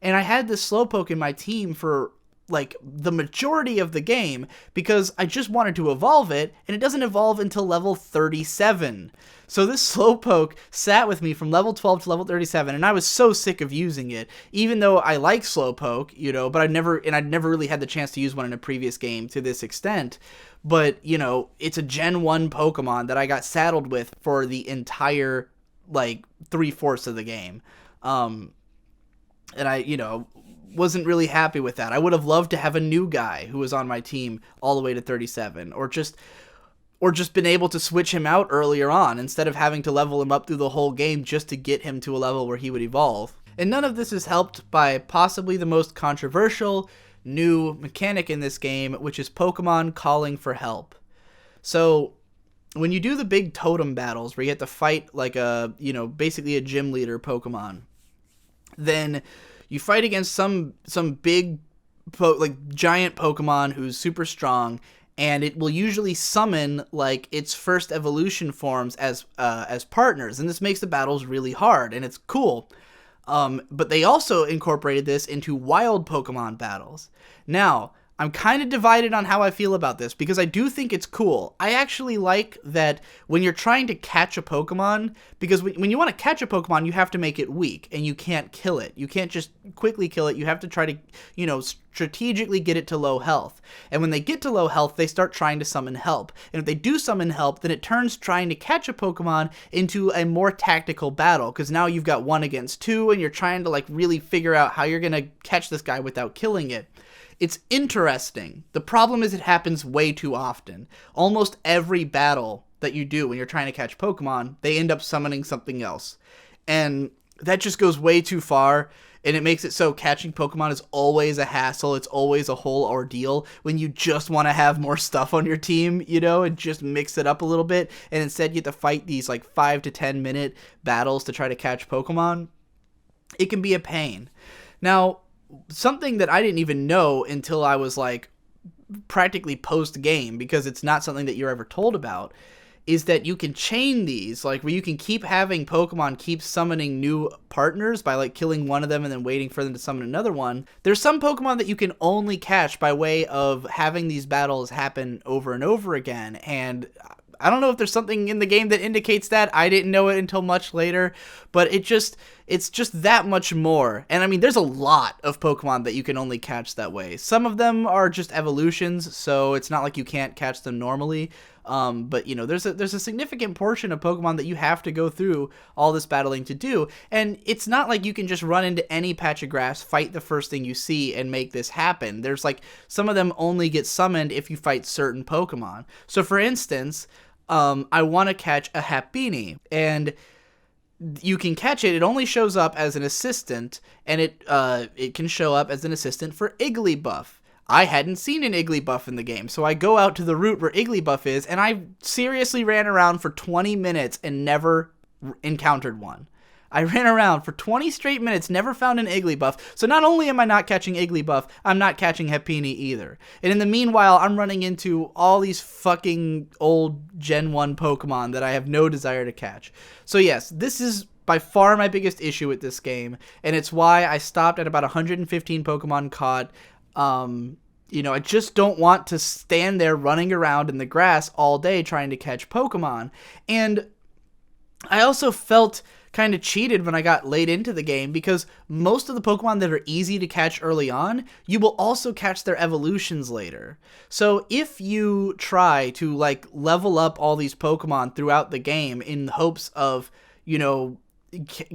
And I had this Slowpoke in my team for like the majority of the game because I just wanted to evolve it, and it doesn't evolve until level 37. So this Slowpoke sat with me from level 12 to level 37, and I was so sick of using it, even though I like Slowpoke, but I'd never really had the chance to use one in a previous game to this extent. But, it's a Gen 1 Pokemon that I got saddled with for the entire, like, 3/4 of the game. And I, wasn't really happy with that. I would have loved to have a new guy who was on my team all the way to 37, or just been able to switch him out earlier on instead of having to level him up through the whole game just to get him to a level where he would evolve. And none of this is helped by possibly the most controversial new mechanic in this game, which is Pokemon calling for help. So when you do the big totem battles where you have to fight like basically a gym leader Pokemon, then you fight against some big, giant Pokemon who's super strong, and it will usually summon, like, its first evolution forms as partners, and this makes the battles really hard, and it's cool. But they also incorporated this into wild Pokemon battles. Now, I'm kind of divided on how I feel about this, because I do think it's cool. I actually like that when you're trying to catch a Pokemon, because when you want to catch a Pokemon, you have to make it weak, and you can't kill it. You can't just quickly kill it. You have to try to, strategically get it to low health. And when they get to low health, they start trying to summon help. And if they do summon help, then it turns trying to catch a Pokemon into a more tactical battle, because now you've got 1 against 2, and you're trying to, like, really figure out how you're going to catch this guy without killing it. It's interesting. The problem is it happens way too often. Almost every battle that you do when you're trying to catch Pokemon, they end up summoning something else. And that just goes way too far, and it makes it so catching Pokemon is always a hassle. It's always a whole ordeal when you just want to have more stuff on your team, and just mix it up a little bit. And instead you have to fight these like 5 to 10 minute battles to try to catch Pokemon. It can be a pain. Now, something that I didn't even know until I was like practically post game, because it's not something that you're ever told about, is that you can chain these, like where you can keep having Pokemon keep summoning new partners by like killing one of them and then waiting for them to summon another one. There's some Pokemon that you can only catch by way of having these battles happen over and over again, and I don't know if there's something in the game that indicates that. I didn't know it until much later, but it's just that much more. And I mean, there's a lot of Pokemon that you can only catch that way. Some of them are just evolutions, so it's not like you can't catch them normally. But there's a significant portion of Pokemon that you have to go through all this battling to do. And it's not like you can just run into any patch of grass, fight the first thing you see, and make this happen. There's like, some of them only get summoned if you fight certain Pokemon. So for instance, I want to catch a Happiny, and you can catch it. It only shows up as an assistant, and it can show up as an assistant for Igglybuff. I hadn't seen an Igglybuff in the game, so I go out to the route where Igglybuff is, and I seriously ran around for 20 minutes and never encountered one. I ran around for 20 straight minutes, never found an Igglybuff. So not only am I not catching Igglybuff, I'm not catching Happiny either. And in the meanwhile, I'm running into all these fucking old Gen 1 Pokemon that I have no desire to catch. So yes, this is by far my biggest issue with this game, and it's why I stopped at about 115 Pokemon caught. I just don't want to stand there running around in the grass all day trying to catch Pokemon. And I also felt kind of cheated when I got late into the game, because most of the Pokemon that are easy to catch early on, you will also catch their evolutions later. So if you try to level up all these Pokemon throughout the game in hopes of,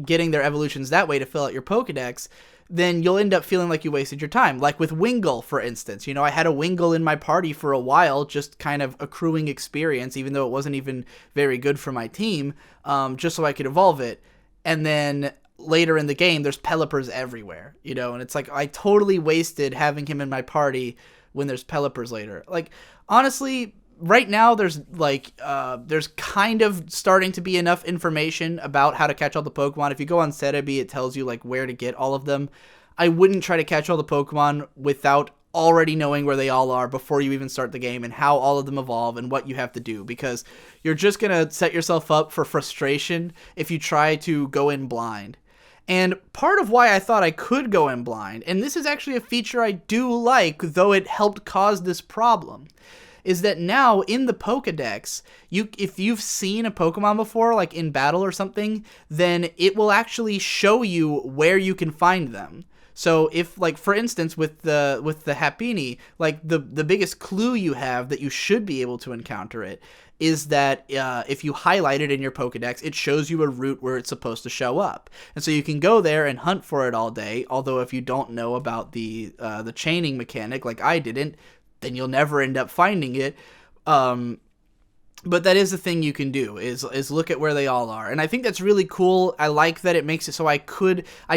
getting their evolutions that way to fill out your Pokedex, then you'll end up feeling like you wasted your time. Like with Wingull, for instance. I had a Wingull in my party for a while, just kind of accruing experience, even though it wasn't even very good for my team, just so I could evolve it. And then later in the game, there's Pelipper's everywhere, and it's like I totally wasted having him in my party when there's Pelipper's later. Honestly, right now there's kind of starting to be enough information about how to catch all the Pokemon. If you go on Cerebi, it tells you where to get all of them. I wouldn't try to catch all the Pokemon without already knowing where they all are before you even start the game and how all of them evolve and what you have to do, because you're just going to set yourself up for frustration if you try to go in blind. And part of why I thought I could go in blind, and this is actually a feature I do like, though it helped cause this problem, is that now in the Pokedex, if you've seen a Pokemon before, like in battle or something, then it will actually show you where you can find them. So if, for instance, with the Happiny, the biggest clue you have that you should be able to encounter it is that if you highlight it in your Pokedex, it shows you a route where it's supposed to show up. And so you can go there and hunt for it all day, although if you don't know about the chaining mechanic, like I didn't, then you'll never end up finding it. But that is the thing you can do, is look at where they all are. And I think that's really cool. I like that it makes it so I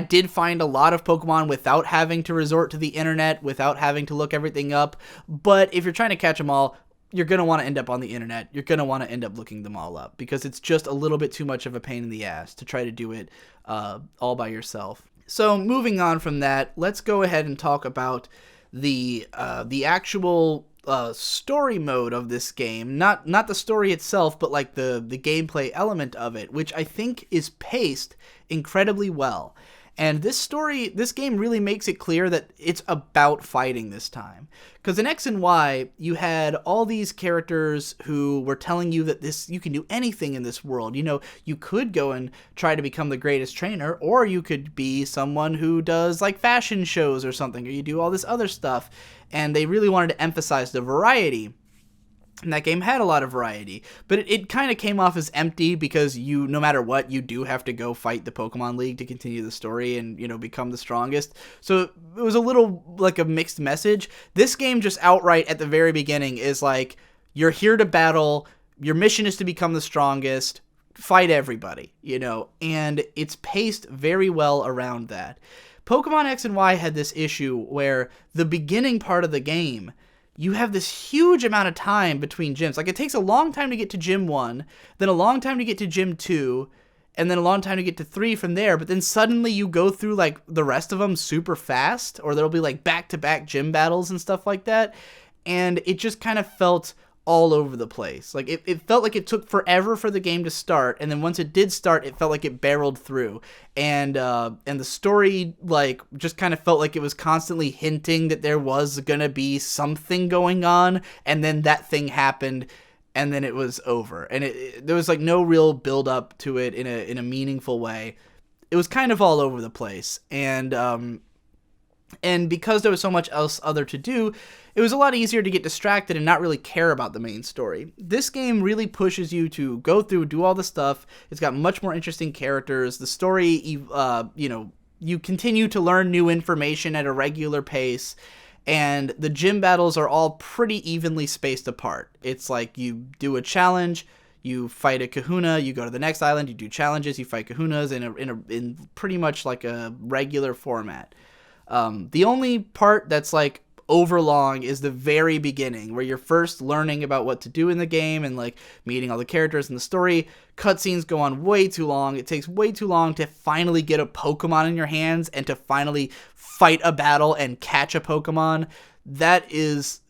did find a lot of Pokemon without having to resort to the internet, without having to look everything up. But if you're trying to catch them all, you're going to want to end up on the internet. You're going to want to end up looking them all up, because it's just a little bit too much of a pain in the ass to try to do it all by yourself. So moving on from that, let's go ahead and talk about the actual story mode of this game, not the story itself, but the gameplay element of it, which I think is paced incredibly well. And this game really makes it clear that it's about fighting this time. Because in X and Y, you had all these characters who were telling you that you can do anything in this world. You could go and try to become the greatest trainer, or you could be someone who does fashion shows or something, or you do all this other stuff. And they really wanted to emphasize the variety. And that game had a lot of variety, but it kind of came off as empty, because no matter what, you do have to go fight the Pokemon League to continue the story and, become the strongest. So it was a little like a mixed message. This game just outright at the very beginning is you're here to battle, your mission is to become the strongest, fight everybody, and it's paced very well around that. Pokemon X and Y had this issue where the beginning part of the game, you have this huge amount of time between gyms. It takes a long time to get to Gym 1, then a long time to get to Gym 2, and then a long time to get to 3 from there, but then suddenly you go through, the rest of them super fast, or there'll be, back-to-back gym battles and stuff like that, and it just kind of felt all over the place. It felt like it took forever for the game to start, and then once it did start, it felt like it barreled through, and the story just kind of felt like it was constantly hinting that there was gonna be something going on, and then that thing happened, and then it was over, and there was no real build up to it in a meaningful way. It was kind of all over the place, and because there was so much else other to do, it was a lot easier to get distracted and not really care about the main story. This game really pushes you to go through, do all the stuff. It's got much more interesting characters. The story, you continue to learn new information at a regular pace, and the gym battles are all pretty evenly spaced apart. It's you do a challenge, you fight a kahuna, you go to the next island, you do challenges, you fight kahunas in pretty much a regular format. The only part that's overlong is the very beginning, where you're first learning about what to do in the game and like meeting all the characters in the story. Cutscenes go on way too long. It takes way too long to finally get a Pokemon in your hands and to finally fight a battle and catch a Pokemon. That is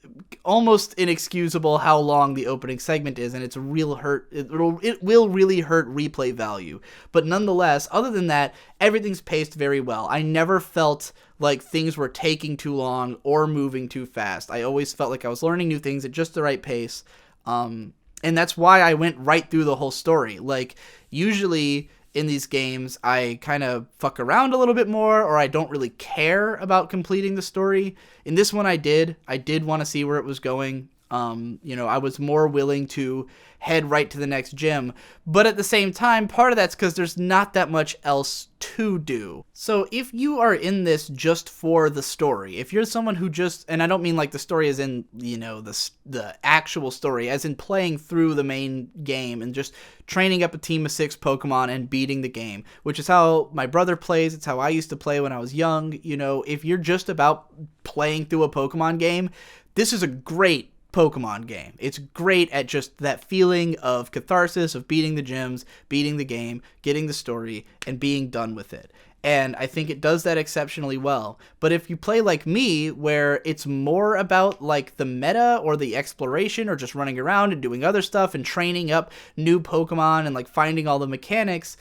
almost inexcusable how long the opening segment is, and it's a real hurt. It will really hurt replay value. But nonetheless, other than that, everything's paced very well. I never felt like things were taking too long or moving too fast. I always felt like I was learning new things at just the right pace. And that's why I went right through the whole story. Like, usually in these games, I kind of fuck around a little bit more, or I don't really care about completing the story. In this one, I did want to see where it was going. I was more willing to head right to the next gym, but at the same time, part of that's because there's not that much else to do. So if you are in this just for the story, if you're someone who just, and I don't mean like the story as in, the actual story, as in playing through the main game and just training up a team of 6 Pokemon and beating the game, which is how my brother plays. It's how I used to play when I was young. If you're just about playing through a Pokemon game, this is a great Pokemon game. It's great at just that feeling of catharsis of beating the gyms, beating the game, getting the story, and being done with it. And I think it does that exceptionally well. But if you play like me, where it's more about like the meta or the exploration or just running around and doing other stuff and training up new Pokemon and like finding all the mechanics,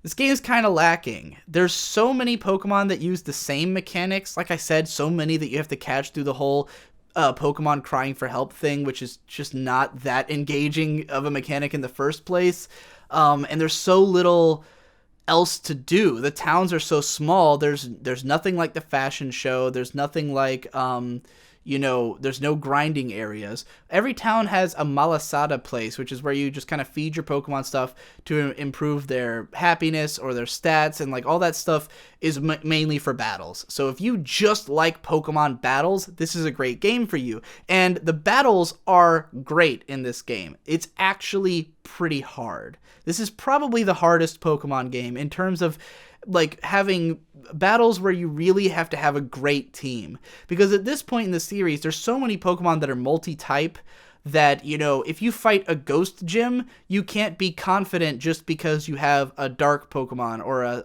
this game is kind of lacking. There's so many Pokemon that use the same mechanics. Like I said, so many that you have to catch through the whole Pokemon crying for help thing, which is just not that engaging of a mechanic in the first place. And there's so little else to do. The towns are so small. There's nothing like the fashion show. There's nothing like there's no grinding areas. Every town has a malasada place, which is where you just kind of feed your Pokemon stuff to improve their happiness or their stats, and like all that stuff is mainly for battles. So if you just like Pokemon battles, this is a great game for you. And the battles are great in this game. It's actually pretty hard. This is probably the hardest Pokemon game in terms of like having battles where you really have to have a great team, because at this point in the series there's so many Pokemon that are multi-type that if you fight a ghost gym, you can't be confident just because you have a dark Pokemon or a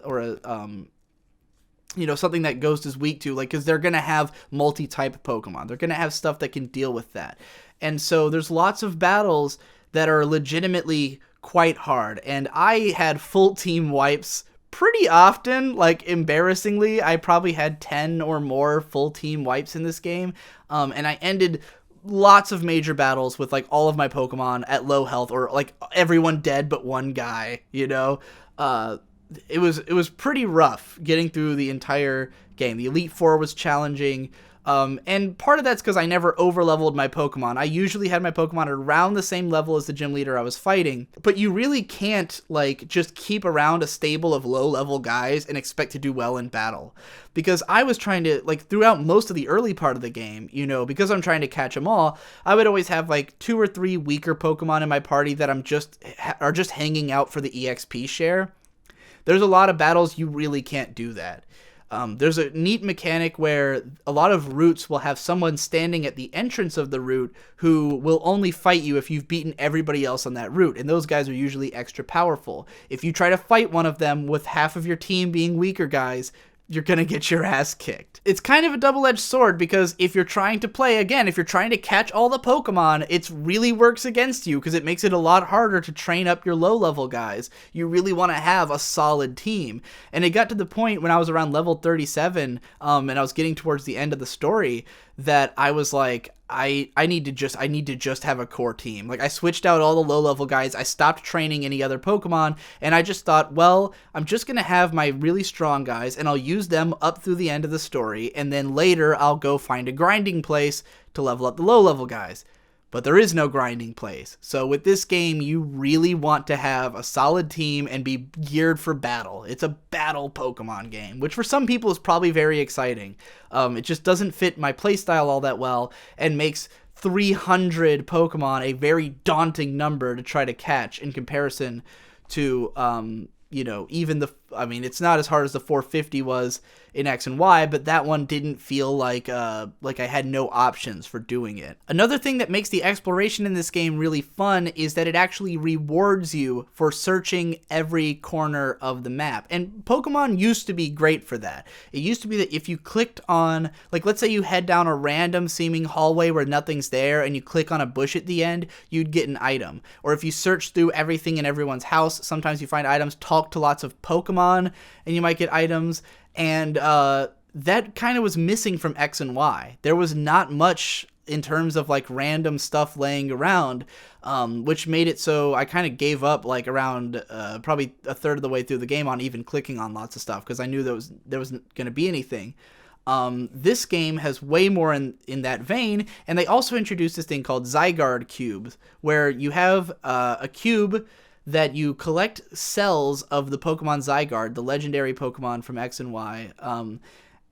something that Ghost is weak to, like, because they're gonna have multi-type Pokemon. They're gonna have stuff that can deal with that. And so there's lots of battles that are legitimately quite hard, and I had full team wipes pretty often. Like, embarrassingly, I probably had 10 or more full team wipes in this game, and I ended lots of major battles with like all of my Pokemon at low health, or like everyone dead but one guy. It was pretty rough getting through the entire game. The Elite Four was challenging. And part of that's because I never over-leveled my Pokemon. I usually had my Pokemon around the same level as the gym leader I was fighting. But you really can't, like, just keep around a stable of low-level guys and expect to do well in battle. Because I was trying to, like, throughout most of the early part of the game, because I'm trying to catch them all, I would always have, like, 2 or 3 weaker Pokemon in my party that are just hanging out for the EXP share. There's a lot of battles you really can't do that. There's a neat mechanic where a lot of routes will have someone standing at the entrance of the route who will only fight you if you've beaten everybody else on that route, and those guys are usually extra powerful. If you try to fight one of them with half of your team being weaker guys, you're gonna get your ass kicked. It's kind of a double-edged sword, because if you're trying to play, again, if you're trying to catch all the Pokemon, it really works against you, because it makes it a lot harder to train up your low-level guys. You really want to have a solid team. And it got to the point when I was around level 37, and I was getting towards the end of the story, that I was like, I need to just have a core team. Like, I switched out all the low level guys. I stopped training any other Pokemon, and I just thought, well, I'm just going to have my really strong guys, and I'll use them up through the end of the story, and then later I'll go find a grinding place to level up the low level guys. But there is no grinding place. So with this game, you really want to have a solid team and be geared for battle. It's a battle Pokemon game, which for some people is probably very exciting. It just doesn't fit my playstyle all that well, and makes 300 Pokemon a very daunting number to try to catch in comparison to, even the I mean, it's not as hard as the 450 was in X and Y, but that one didn't feel like I had no options for doing it. Another thing that makes the exploration in this game really fun is that it actually rewards you for searching every corner of the map. And Pokemon used to be great for that. It used to be that if you clicked on, like, let's say you head down a random seeming hallway where nothing's there and you click on a bush at the end, you'd get an item. Or if you search through everything in everyone's house, sometimes you find items. Talk to lots of Pokemon and you might get items. And that kind of was missing from X and Y. There was not much in terms of like random stuff laying around, which made it so I kind of gave up like around probably a third of the way through the game on even clicking on lots of stuff because I knew there wasn't going to be anything. This game has way more in that vein, and they also introduced this thing called Zygarde cubes, where you have a cube that you collect cells of the Pokemon Zygarde, the legendary Pokemon from X and Y,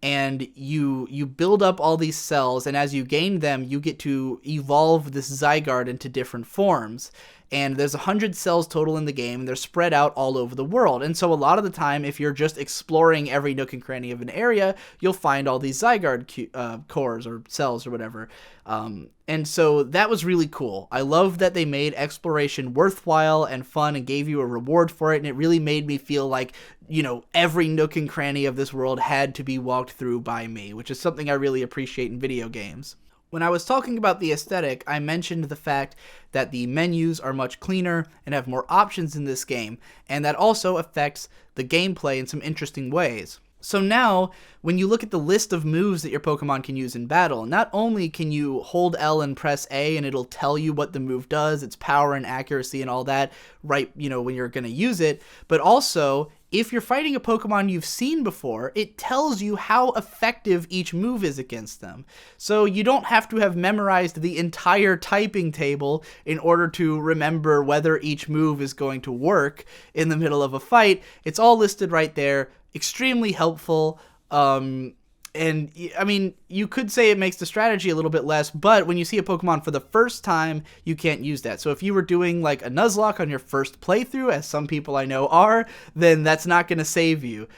and you build up all these cells, and as you gain them, you get to evolve this Zygarde into different forms. And there's 100 cells total in the game, and they're spread out all over the world. And so a lot of the time, if you're just exploring every nook and cranny of an area, you'll find all these Zygarde cores or cells or whatever. And so that was really cool. I love that they made exploration worthwhile and fun and gave you a reward for it. And it really made me feel like, you know, every nook and cranny of this world had to be walked through by me, which is something I really appreciate in video games. When I was talking about the aesthetic, I mentioned the fact that the menus are much cleaner and have more options in this game, and that also affects the gameplay in some interesting ways. So now, when you look at the list of moves that your Pokemon can use in battle, not only can you hold L and press A and it'll tell you what the move does, its power and accuracy and all that, right, you know, when you're going to use it, but also, if you're fighting a Pokemon you've seen before, it tells you how effective each move is against them. So you don't have to have memorized the entire typing table in order to remember whether each move is going to work in the middle of a fight. It's all listed right there. Extremely helpful. And, I mean, you could say it makes the strategy a little bit less, but when you see a Pokemon for the first time, you can't use that. So if you were doing, like, a Nuzlocke on your first playthrough, as some people I know are, then that's not going to save you.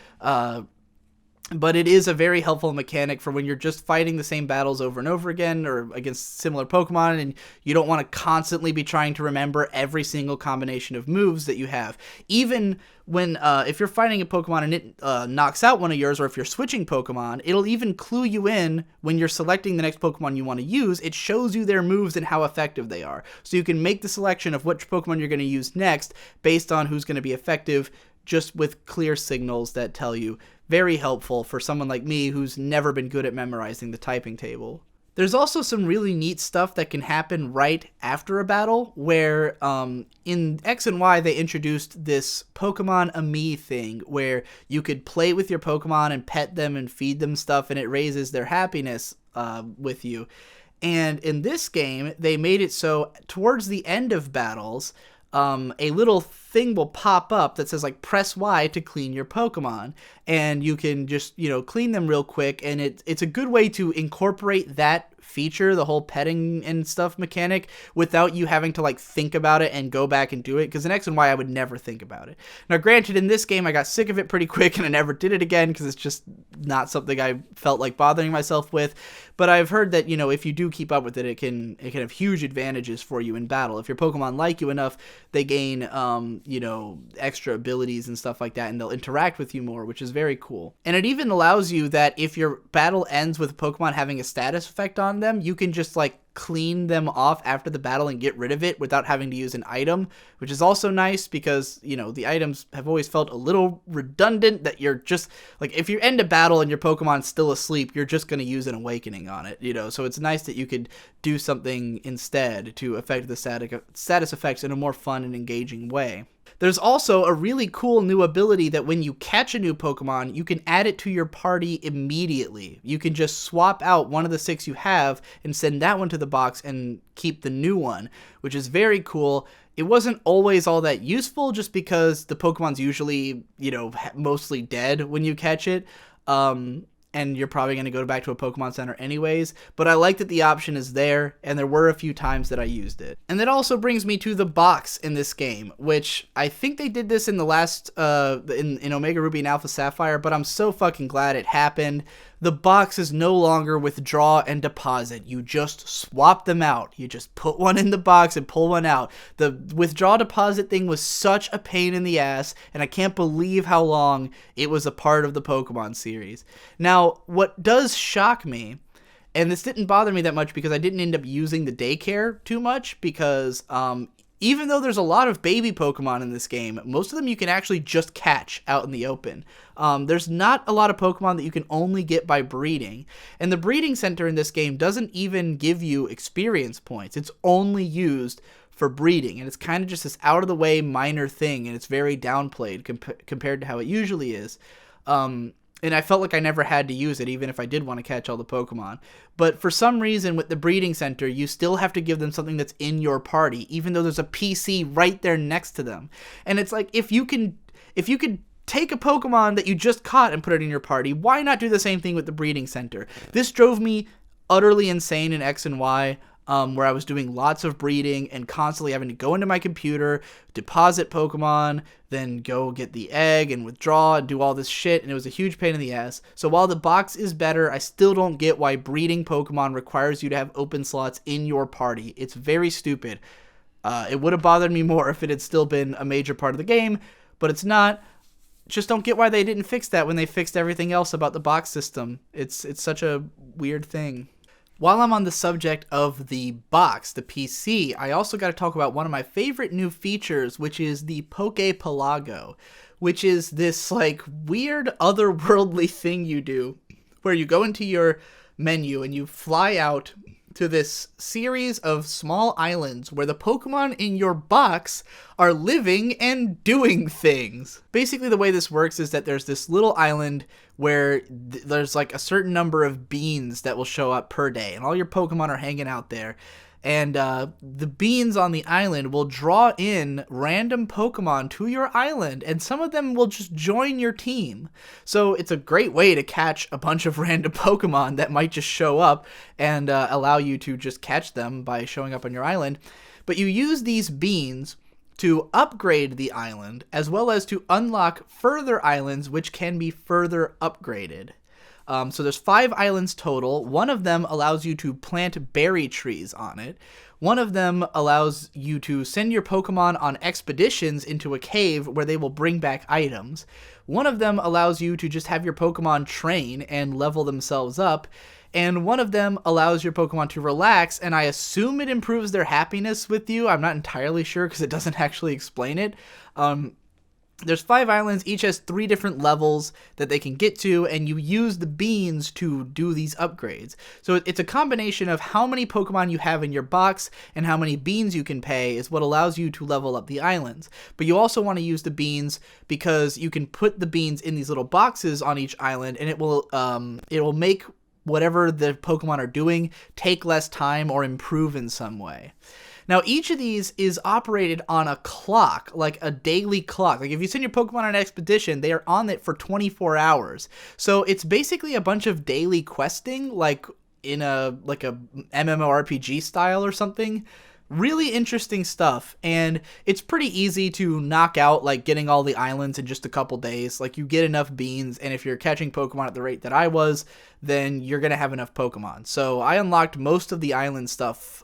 But it is a very helpful mechanic for when you're just fighting the same battles over and over again or against similar Pokemon, and you don't want to constantly be trying to remember every single combination of moves that you have. Even when, if you're fighting a Pokemon and it knocks out one of yours, or if you're switching Pokemon, it'll even clue you in when you're selecting the next Pokemon you want to use. It shows you their moves and how effective they are. So you can make the selection of which Pokemon you're going to use next based on who's going to be effective, just with clear signals that tell you. Very helpful for someone like me who's never been good at memorizing the typing table. There's also some really neat stuff that can happen right after a battle, where in X and Y they introduced this Pokemon Ami thing, where you could play with your Pokemon and pet them and feed them stuff, and it raises their happiness with you. And in this game, they made it so towards the end of battles, a little thing will pop up that says, like, press Y to clean your Pokemon, and you can just, you know, clean them real quick, and it's a good way to incorporate that feature, the whole petting and stuff mechanic, without you having to, like, think about it and go back and do it, because in X and Y I would never think about it. Now granted, in this game I got sick of it pretty quick and I never did it again because it's just not something I felt like bothering myself with, but I've heard that, you know, if you do keep up with it, it can have huge advantages for you in battle. If your Pokemon like you enough, they gain you know, extra abilities and stuff like that, and they'll interact with you more, which is very cool. And it even allows you that if your battle ends with Pokemon having a status effect on them, you can just, like, clean them off after the battle and get rid of it without having to use an item, which is also nice because, you know, the items have always felt a little redundant, that you're just, like, if you end a battle and your Pokemon's still asleep, you're just going to use an awakening on it, you know, so it's nice that you could do something instead to affect the status effects in a more fun and engaging way. There's also a really cool new ability that when you catch a new Pokemon, you can add it to your party immediately. You can just swap out one of the 6 you have and send that one to the box and keep the new one, which is very cool. It wasn't always all that useful just because the Pokemon's usually, you know, mostly dead when you catch it. and you're probably going to go back to a Pokemon Center anyways, but I like that the option is there, and there were a few times that I used it. And that also brings me to the box in this game, which I think they did this in the last, in Omega Ruby and Alpha Sapphire, but I'm so fucking glad it happened. The box is no longer withdraw and deposit. You just swap them out. You just put one in the box and pull one out. The withdraw deposit thing was such a pain in the ass, and I can't believe how long it was a part of the Pokemon series. Now, what does shock me, and this didn't bother me that much because I didn't end up using the daycare too much, because even though there's a lot of baby Pokemon in this game, most of them you can actually just catch out in the open. There's not a lot of Pokemon that you can only get by breeding. And the breeding center in this game doesn't even give you experience points. It's only used for breeding. And it's kind of just this out-of-the-way minor thing, and it's very downplayed compared to how it usually is. And I felt like I never had to use it, even if I did want to catch all the Pokemon. But for some reason, with the breeding center, you still have to give them something that's in your party, even though there's a PC right there next to them. And it's like, if you could take a Pokemon that you just caught and put it in your party, why not do the same thing with the breeding center? This drove me utterly insane in X and Y, where I was doing lots of breeding and constantly having to go into my computer, deposit Pokemon, then go get the egg and withdraw and do all this shit, and it was a huge pain in the ass. So while the box is better, I still don't get why breeding Pokemon requires you to have open slots in your party. It's very stupid. It would have bothered me more if it had still been a major part of the game, but it's not. Just don't get why they didn't fix that when they fixed everything else about the box system. It's such a weird thing. While I'm on the subject of the box, the PC, I also got to talk about one of my favorite new features, which is the Poképelago, which is this like weird otherworldly thing you do where you go into your menu and you fly out to this series of small islands where the Pokemon in your box are living and doing things. Basically, the way this works is that there's this little island where there's like a certain number of beans that will show up per day, and all your Pokemon are hanging out there. And the beans on the island will draw in random Pokemon to your island, and some of them will just join your team. So it's a great way to catch a bunch of random Pokemon that might just show up and allow you to just catch them by showing up on your island. But you use these beans to upgrade the island, as well as to unlock further islands which can be further upgraded. So there's 5 islands total. One of them allows you to plant berry trees on it. One of them allows you to send your Pokemon on expeditions into a cave where they will bring back items. One of them allows you to just have your Pokemon train and level themselves up. And one of them allows your Pokemon to relax, and I assume it improves their happiness with you. I'm not entirely sure because it doesn't actually explain it. There's 5 islands, each has 3 different levels that they can get to, and you use the beans to do these upgrades. So it's a combination of how many Pokemon you have in your box and how many beans you can pay is what allows you to level up the islands. But you also want to use the beans because you can put the beans in these little boxes on each island, and it will make whatever the Pokemon are doing take less time or improve in some way. Now, each of these is operated on a clock, like a daily clock. Like, if you send your Pokemon on an expedition, they are on it for 24 hours. So it's basically a bunch of daily questing, like in a MMORPG style or something. Really interesting stuff, and it's pretty easy to knock out, like, getting all the islands in just a couple days. Like, you get enough beans, and if you're catching Pokemon at the rate that I was, then you're gonna have enough Pokemon. So I unlocked most of the island stuff,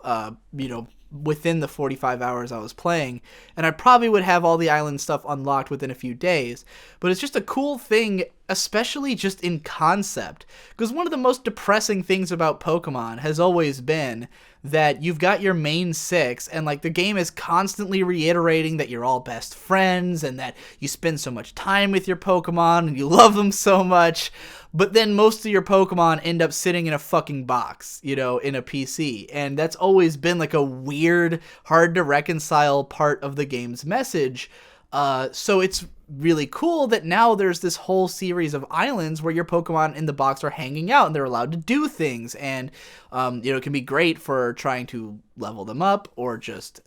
within the 45 hours I was playing, and I probably would have all the island stuff unlocked within a few days. But it's just a cool thing, especially just in concept, because one of the most depressing things about Pokemon has always been that you've got your main 6, and like the game is constantly reiterating that you're all best friends and that you spend so much time with your Pokemon and you love them so much, but then most of your Pokemon end up sitting in a fucking box, in a PC, and that's always been like a weird, hard to reconcile part of the game's message. So it's really cool that now there's this whole series of islands where your Pokemon in the box are hanging out and they're allowed to do things, and it can be great for trying to level them up or just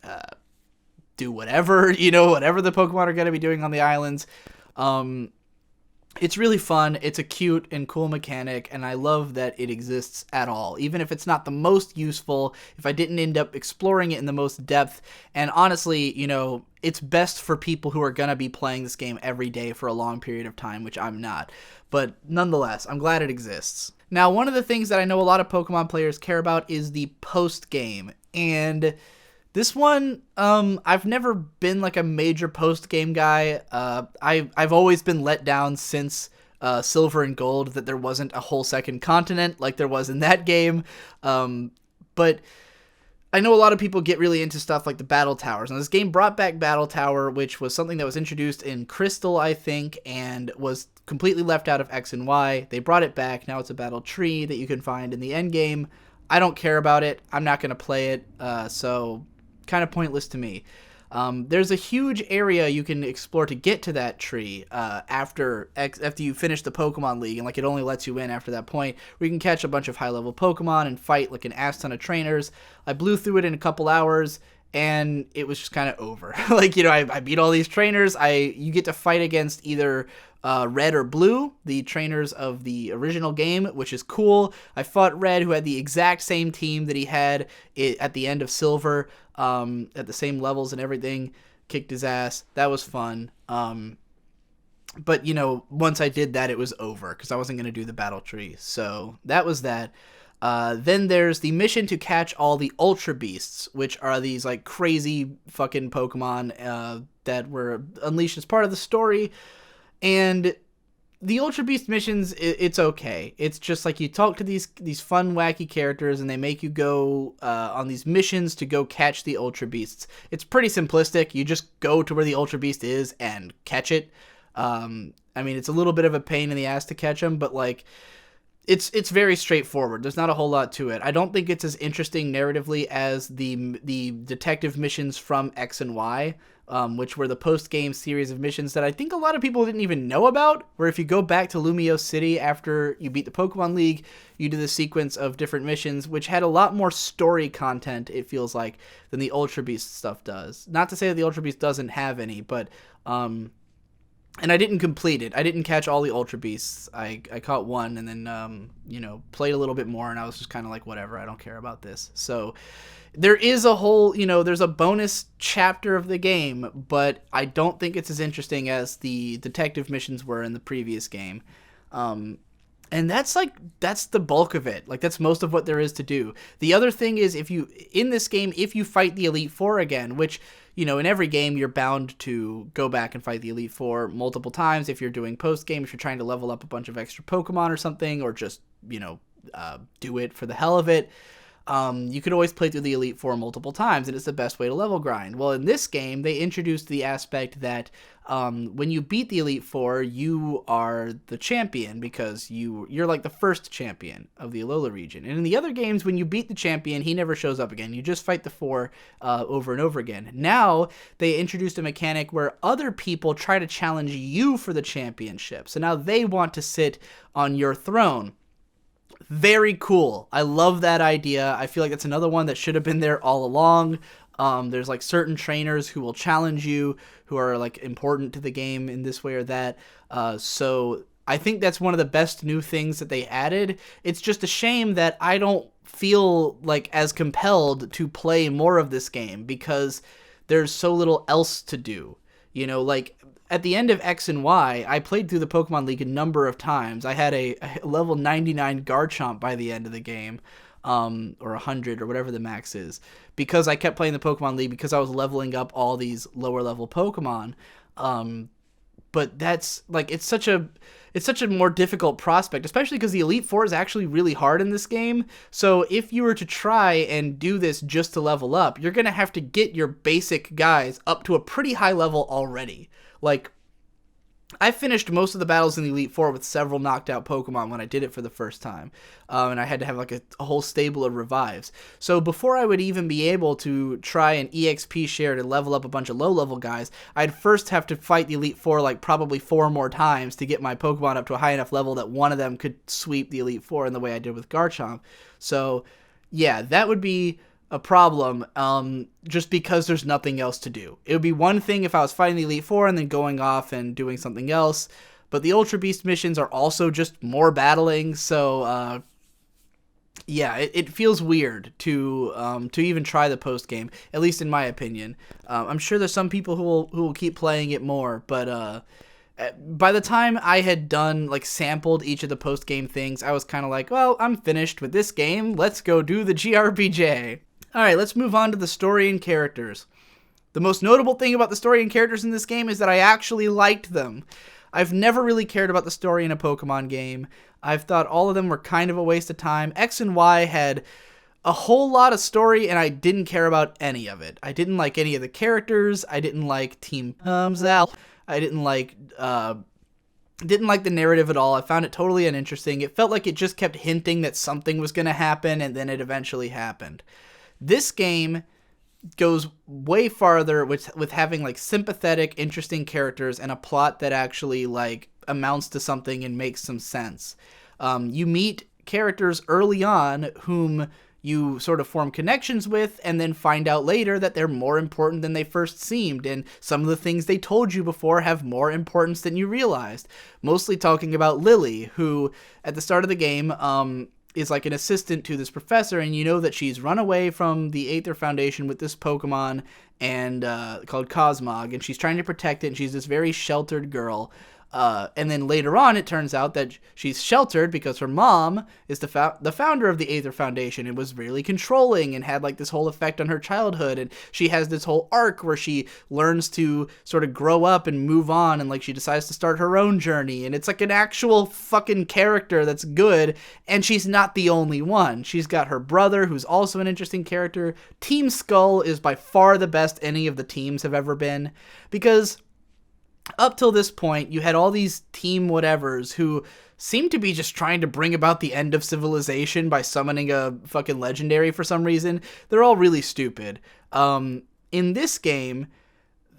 do whatever, whatever the Pokemon are going to be doing on the islands. It's really fun. It's a cute and cool mechanic, and I love that it exists at all. Even if it's not the most useful, if I didn't end up exploring it in the most depth, and honestly, it's best for people who are going to be playing this game every day for a long period of time, which I'm not. But nonetheless, I'm glad it exists. Now, one of the things that I know a lot of Pokemon players care about is the post-game, and this one, I've never been like a major post-game guy. I've always been let down since Silver and Gold that there wasn't a whole second continent like there was in that game. But I know a lot of people get really into stuff like the Battle Towers. And this game brought back Battle Tower, which was something that was introduced in Crystal, I think, and was completely left out of X and Y. They brought it back. Now it's a battle tree that you can find in the end game. I don't care about it. I'm not going to play it, so kind of pointless to me. There's a huge area you can explore to get to that tree after you finish the Pokemon League, and it only lets you in after that point, where you can catch a bunch of high-level Pokemon and fight an ass ton of trainers. I blew through it in a couple hours, and it was just kind of over. I beat all these trainers. You get to fight against either Red or Blue, the trainers of the original game, which is cool. I fought Red, who had the exact same team that he had at the end of Silver, at the same levels and everything. Kicked his ass. That was fun. But once I did that, it was over because I wasn't going to do the battle tree. So that was that. Then there's the mission to catch all the Ultra Beasts, which are these crazy fucking Pokemon that were unleashed as part of the story. And the Ultra Beast missions, it's okay. It's just you talk to these fun, wacky characters, and they make you go on these missions to go catch the Ultra Beasts. It's pretty simplistic. You just go to where the Ultra Beast is and catch it. It's a little bit of a pain in the ass to catch them, but it's very straightforward. There's not a whole lot to it. I don't think it's as interesting narratively as the detective missions from X and Y, which were the post-game series of missions that I think a lot of people didn't even know about, where if you go back to Lumiose City after you beat the Pokemon League, you do the sequence of different missions, which had a lot more story content, it feels like, than the Ultra Beast stuff does. Not to say that the Ultra Beast doesn't have any, but and I didn't complete it. I didn't catch all the Ultra Beasts. I caught one and then, played a little bit more, and I was just kind of whatever, I don't care about this. So there is a whole, there's a bonus chapter of the game, but I don't think it's as interesting as the detective missions were in the previous game. And that's the bulk of it. That's most of what there is to do. The other thing is in this game, if you fight the Elite Four again, which, in every game you're bound to go back and fight the Elite Four multiple times if you're doing post-game, if you're trying to level up a bunch of extra Pokemon or something, or just, do it for the hell of it. You could always play through the Elite Four multiple times, and it's the best way to level grind. Well, in this game, they introduced the aspect that when you beat the Elite Four, you are the champion because you're the first champion of the Alola region. And in the other games, when you beat the champion, he never shows up again. You just fight the four over and over again. Now, they introduced a mechanic where other people try to challenge you for the championship. So now they want to sit on your throne. Very cool. I love that idea. I feel like that's another one that should have been there all along. There's certain trainers who will challenge you, who are important to the game in this way or that. So I think that's one of the best new things that they added. It's just a shame that I don't feel as compelled to play more of this game because there's so little else to do. At the end of X and Y, I played through the Pokemon League a number of times. I had a level 99 Garchomp by the end of the game, or 100, or whatever the max is, because I kept playing the Pokemon League, because I was leveling up all these lower level Pokemon. But that's it's such a more difficult prospect, especially because the Elite Four is actually really hard in this game. So if you were to try and do this just to level up, you're gonna have to get your basic guys up to a pretty high level already. I finished most of the battles in the Elite Four with several knocked out Pokemon when I did it for the first time. And I had to have a whole stable of revives. So before I would even be able to try an EXP share to level up a bunch of low level guys, I'd first have to fight the Elite Four probably 4 more times to get my Pokemon up to a high enough level that one of them could sweep the Elite Four in the way I did with Garchomp. So yeah, that would be a problem, just because there's nothing else to do. It would be one thing if I was fighting the Elite Four and then going off and doing something else, but the Ultra Beast missions are also just more battling, so yeah, it feels weird to even try the post game, at least in my opinion. I'm sure there's some people who will keep playing it more, but by the time I had done, like, sampled each of the post game things, I was kind of like, well, I'm finished with this game. Let's go do the GRPJ. All right, let's move on to the story and characters. The most notable thing about the story and characters in this game is that I actually liked them. I've never really cared about the story in a Pokemon game. I've thought all of them were kind of a waste of time. X and Y had a whole lot of story, and I didn't care about any of it. I didn't like any of the characters. I didn't like Team Zal. I didn't like the narrative at all. I found it totally uninteresting. It felt like it just kept hinting that something was going to happen, and then it eventually happened. This game goes way farther with having, like, sympathetic, interesting characters and a plot that actually, like, amounts to something and makes some sense. You meet characters early on whom you sort of form connections with, and then find out later that they're more important than they first seemed, and some of the things they told you before have more importance than you realized. Mostly talking about Lily, who, at the start of the game, is like an assistant to this professor, and you know that she's run away from the Aether Foundation with this Pokemon and called Cosmog, and she's trying to protect it, and she's this very sheltered girl. And then later on, it turns out that she's sheltered because her mom is the founder of the Aether Foundation and was really controlling and had, like, this whole effect on her childhood. And she has this whole arc where she learns to sort of grow up and move on, and, like, she decides to start her own journey. And it's like an actual fucking character that's good, and she's not the only one. She's got her brother, who's also an interesting character. Team Skull is by far the best any of the teams have ever been, because up till this point, you had all these team whatevers who seemed to be just trying to bring about the end of civilization by summoning a fucking legendary for some reason. They're all really stupid. In this game,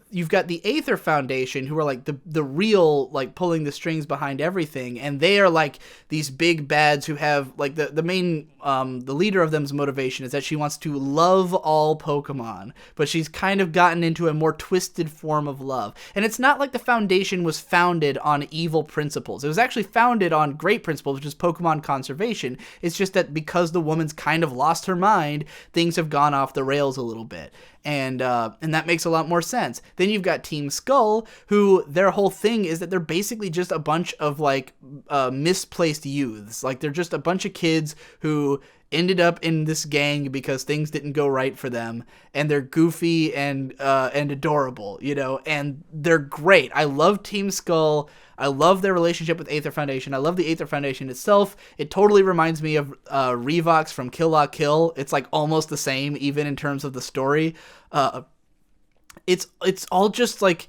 you've got the Aether Foundation, who are, like, the real, like, pulling the strings behind everything, and they are, like, these big bads who have, like, the main, the leader of them's motivation is that she wants to love all Pokemon, but she's kind of gotten into a more twisted form of love. And it's not like the Foundation was founded on evil principles. It was actually founded on great principles, which is Pokemon conservation. It's just that because the woman's kind of lost her mind, things have gone off the rails a little bit. And that makes a lot more sense. Then you've got Team Skull, who their whole thing is that they're basically just a bunch of, like, misplaced youths. Like, they're just a bunch of kids who ended up in this gang because things didn't go right for them, and they're goofy and adorable, you know, and they're great. I love Team Skull. I love their relationship with Aether Foundation. I love the Aether Foundation itself. It totally reminds me of Revox from Kill La Kill. It's, like, almost the same, even in terms of the story. It's all just, like,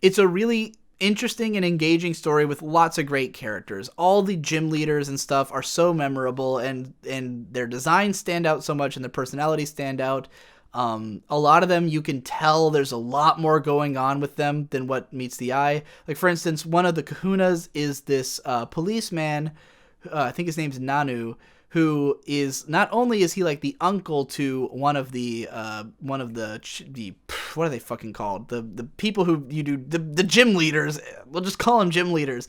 it's a really interesting and engaging story with lots of great characters. All the gym leaders and stuff are so memorable, and their designs stand out so much, and their personalities stand out. A lot of them, you can tell there's a lot more going on with them than what meets the eye. Like, for instance, one of the kahunas is this policeman, I think his name's Nanu, who is, not only is he, like, the uncle to one of the what are they fucking called? The people who you do, the gym leaders. We'll just call them gym leaders.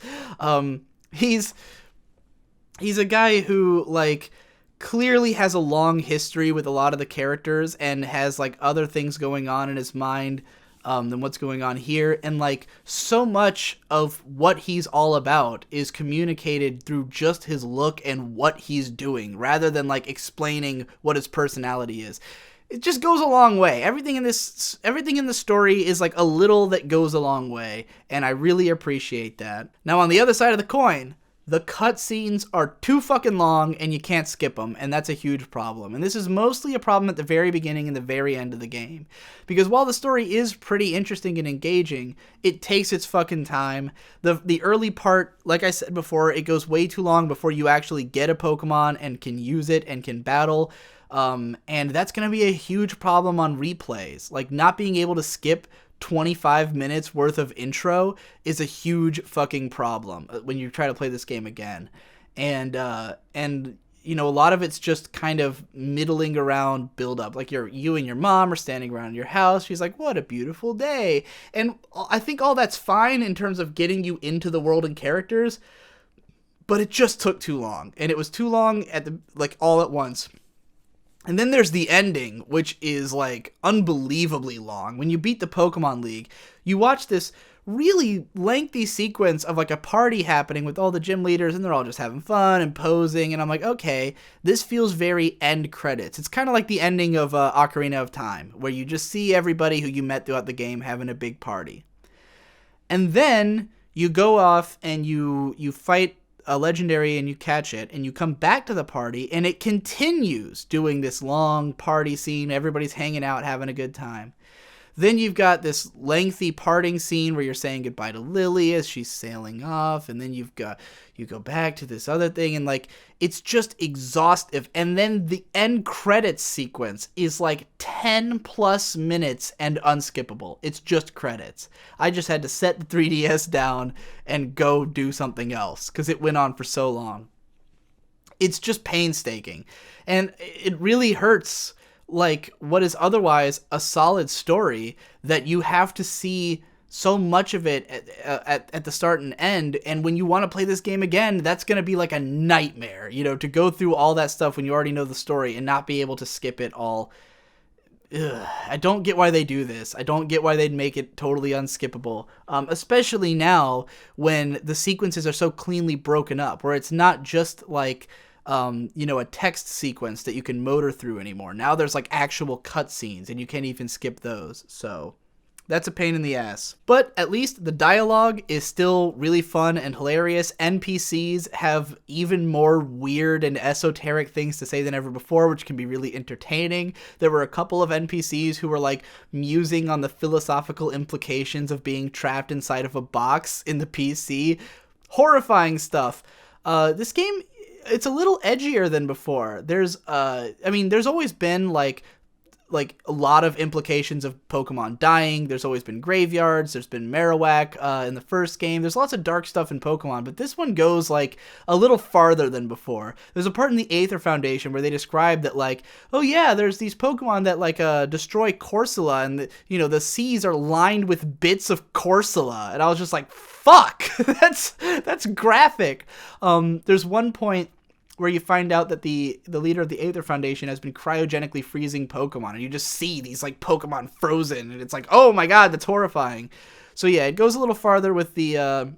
He's a guy who, like, clearly has a long history with a lot of the characters and has, like, other things going on in his mind than what's going on here. And, like, so much of what he's all about is communicated through just his look and what he's doing, rather than, like, explaining what his personality is. It just goes a long way. Everything in the story is, like, a little that goes a long way, and I really appreciate that. Now, on the other side of the coin, the cutscenes are too fucking long, and you can't skip them, and that's a huge problem. And this is mostly a problem at the very beginning and the very end of the game. Because while the story is pretty interesting and engaging, it takes its fucking time. The early part, like I said before, it goes way too long before you actually get a Pokemon and can use it and can battle. And that's going to be a huge problem on replays. Like, not being able to skip 25 minutes worth of intro is a huge fucking problem when you try to play this game again. And you know, a lot of it's just kind of middling around build up. Like you and your mom are standing around your house. She's like, what a beautiful day. And I think all that's fine in terms of getting you into the world and characters, but it just took too long. And it was too long all at once. And then there's the ending, which is like unbelievably long. When you beat the Pokemon League, you watch this really lengthy sequence of like a party happening with all the gym leaders, and they're all just having fun and posing, and I'm like, okay, this feels very end credits. It's kind of like the ending of Ocarina of Time, where you just see everybody who you met throughout the game having a big party. And then you go off and you fight a legendary and you catch it, and you come back to the party, and it continues doing this long party scene. Everybody's hanging out, having a good time. Then you've got this lengthy parting scene where you're saying goodbye to Lily as she's sailing off, and then you go back to this other thing, and like it's just exhaustive. And then the end credits sequence is like 10 plus minutes and unskippable. It's just credits. I just had to set the 3DS down and go do something else because it went on for so long. It's just painstaking, and it really hurts like what is otherwise a solid story that you have to see so much of it at the start and end. And when you want to play this game again, that's going to be like a nightmare, you know, to go through all that stuff when you already know the story and not be able to skip it all. Ugh, I don't get why they do this. I don't get why they'd make it totally unskippable, especially now when the sequences are so cleanly broken up, where it's not just like a text sequence that you can motor through anymore. Now there's like actual cutscenes, and you can't even skip those. So that's a pain in the ass. But at least the dialogue is still really fun and hilarious. NPCs have even more weird and esoteric things to say than ever before, which can be really entertaining. There were a couple of NPCs who were like musing on the philosophical implications of being trapped inside of a box in the PC. Horrifying stuff. This game, it's a little edgier than before. There's always been like a lot of implications of Pokemon dying. There's always been graveyards. There's been Marowak in the first game. There's lots of dark stuff in Pokemon, but this one goes like a little farther than before. There's a part in the Aether Foundation where they describe that like, oh yeah, there's these Pokemon that like destroy Corsola, and the seas are lined with bits of Corsola. And I was just like, fuck, that's graphic. There's one point where you find out that the leader of the Aether Foundation has been cryogenically freezing Pokemon, and you just see these like Pokemon frozen, and it's like, oh my god, that's horrifying. So yeah, it goes a little farther with the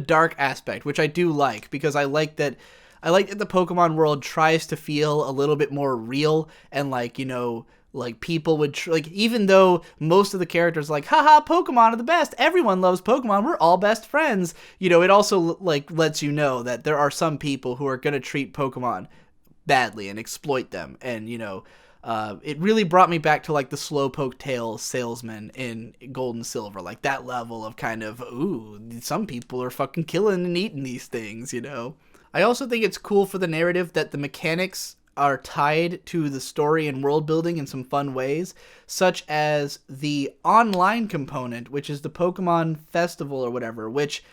dark aspect, which I do like, because I like that the Pokemon world tries to feel a little bit more real, and like, like people would even though most of the characters are like, haha, Pokemon are the best, everyone loves Pokemon, we're all best friends, it also like lets you know that there are some people who are going to treat Pokemon badly and exploit them. And it really brought me back to like the Slowpoke tail salesman in Gold and Silver, like that level of kind of, ooh, some people are fucking killing and eating these things. I also think it's cool for the narrative that the mechanics are tied to the story and world building in some fun ways, such as the online component, which is the Pokemon Festival or whatever, which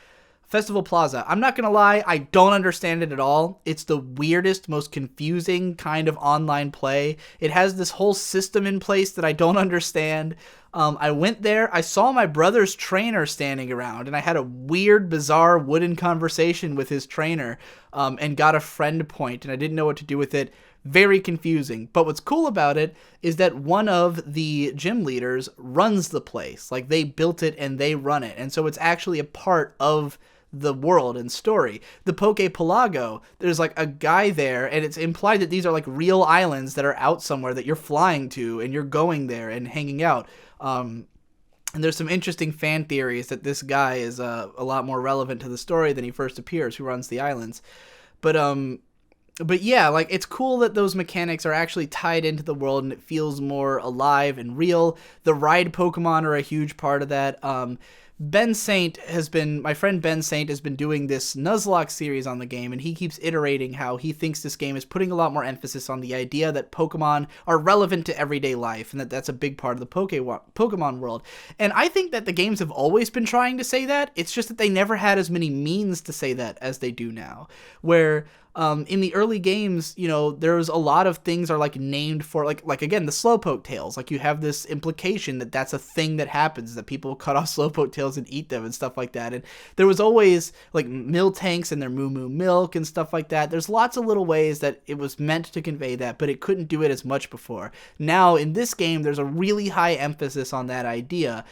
Festival Plaza. I'm not gonna lie, I don't understand it at all. It's the weirdest, most confusing kind of online play. It has this whole system in place that I don't understand. I went there, I saw my brother's trainer standing around, and I had a weird, bizarre wooden conversation with his trainer, and got a friend point, and I didn't know what to do with it. Very confusing. But what's cool about it is that one of the gym leaders runs the place. Like, they built it and they run it. And so it's actually a part of the world and story. The Poke Pelago, there's like a guy there, and it's implied that these are like real islands that are out somewhere that you're flying to, and you're going there and hanging out. And there's some interesting fan theories that this guy is a lot more relevant to the story than he first appears, who runs the islands. But yeah, like, it's cool that those mechanics are actually tied into the world, and it feels more alive and real. The ride Pokemon are a huge part of that. my friend Ben Saint has been doing this Nuzlocke series on the game, and he keeps iterating how he thinks this game is putting a lot more emphasis on the idea that Pokemon are relevant to everyday life, and that that's a big part of the Pokemon world. And I think that the games have always been trying to say that. It's just that they never had as many means to say that as they do now, where in the early games, you know, there's a lot of things are like named for like again, the Slowpoke tails. Like you have this implication that that's a thing that happens, that people cut off Slowpoke tails and eat them and stuff like that. And there was always like Miltanks and their Moo Moo milk and stuff like that. There's lots of little ways that it was meant to convey that, but it couldn't do it as much before. Now in this game, there's a really high emphasis on that idea,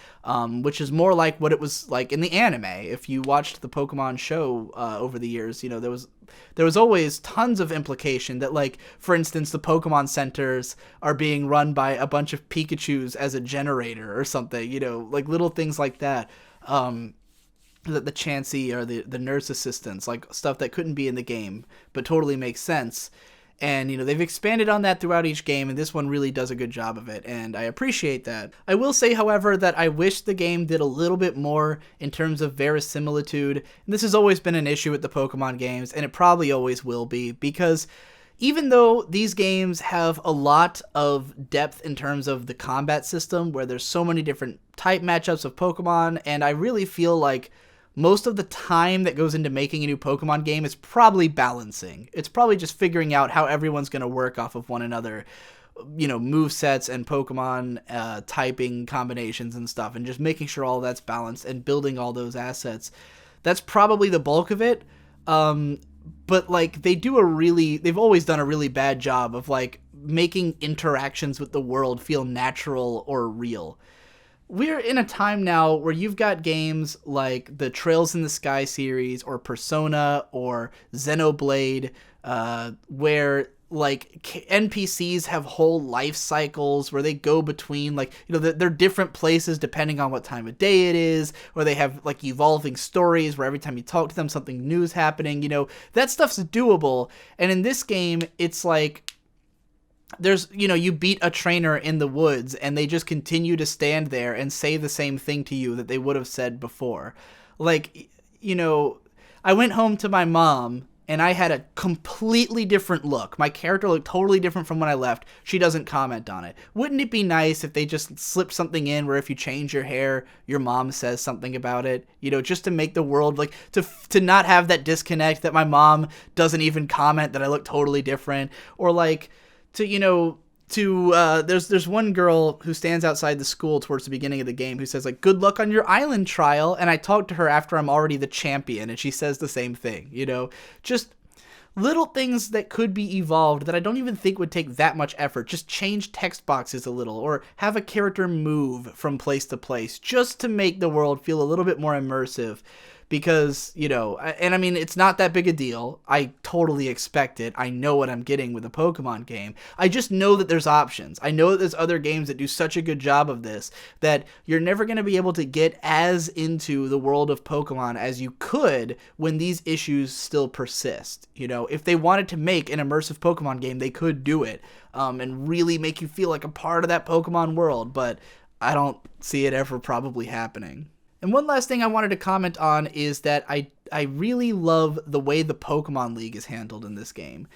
which is more like what it was like in the anime. If you watched the Pokemon show over the years, you know, there was always tons of implication that, like, for instance, the Pokemon centers are being run by a bunch of Pikachus as a generator or something, you know, like little things like that. The Chansey or the nurse assistants, like stuff that couldn't be in the game, but totally makes sense. And, you know, they've expanded on that throughout each game, and this one really does a good job of it, and I appreciate that. I will say, however, that I wish the game did a little bit more in terms of verisimilitude. And this has always been an issue with the Pokemon games, and it probably always will be, because even though these games have a lot of depth in terms of the combat system, where there's so many different type matchups of Pokemon, and I really feel like most of the time that goes into making a new Pokemon game is probably balancing. It's probably just figuring out how everyone's going to work off of one another, you know, movesets and Pokemon typing combinations and stuff, and just making sure all that's balanced and building all those assets. That's probably the bulk of it. But like they've always done a really bad job of like making interactions with the world feel natural or real. We're in a time now where you've got games like the Trails in the Sky series or Persona or Xenoblade, where like NPCs have whole life cycles where they go between, like, you know, they're different places depending on what time of day it is, or they have like evolving stories where every time you talk to them something new is happening. You know, that stuff's doable. And in this game, it's like there's, you know, you beat a trainer in the woods and they just continue to stand there and say the same thing to you that they would have said before. Like, you know, I went home to my mom and I had a completely different look. My character looked totally different from when I left. She doesn't comment on it. Wouldn't it be nice if they just slipped something in where if you change your hair, your mom says something about it? You know, just to make the world, like, to not have that disconnect that my mom doesn't even comment that I look totally different. Or like, to, you know, there's one girl who stands outside the school towards the beginning of the game who says, like, good luck on your island trial, and I talk to her after I'm already the champion, and she says the same thing, you know? Just little things that could be evolved that I don't even think would take that much effort. Just change text boxes a little, or have a character move from place to place, just to make the world feel a little bit more immersive. Because, you know, and I mean, it's not that big a deal. I totally expect it. I know what I'm getting with a Pokemon game. I just know that there's options. I know that there's other games that do such a good job of this that you're never going to be able to get as into the world of Pokemon as you could when these issues still persist. You know, if they wanted to make an immersive Pokemon game, they could do it, and really make you feel like a part of that Pokemon world, but I don't see it ever probably happening. And one last thing I wanted to comment on is that I really love the way the Pokemon League is handled in this game.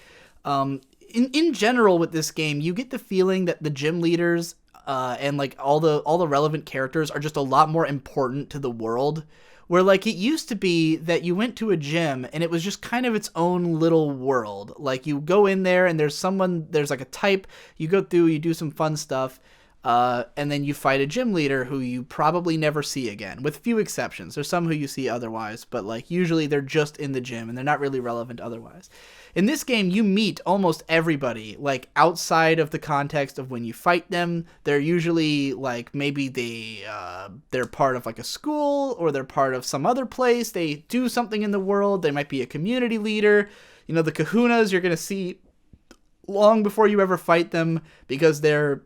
In general with this game, you get the feeling that the gym leaders and like all the relevant characters are just a lot more important to the world. Where like it used to be that you went to a gym and it was just kind of its own little world. Like you go in there and there's like a type, you go through, you do some fun stuff. And then you fight a gym leader who you probably never see again, with few exceptions. There's some who you see otherwise, but like usually they're just in the gym and they're not really relevant otherwise. In this game, you meet almost everybody, like outside of the context of when you fight them. They're usually like maybe they're part of like a school, or they're part of some other place. They do something in the world. They might be a community leader. You know, the Kahunas you're gonna see long before you ever fight them, because they're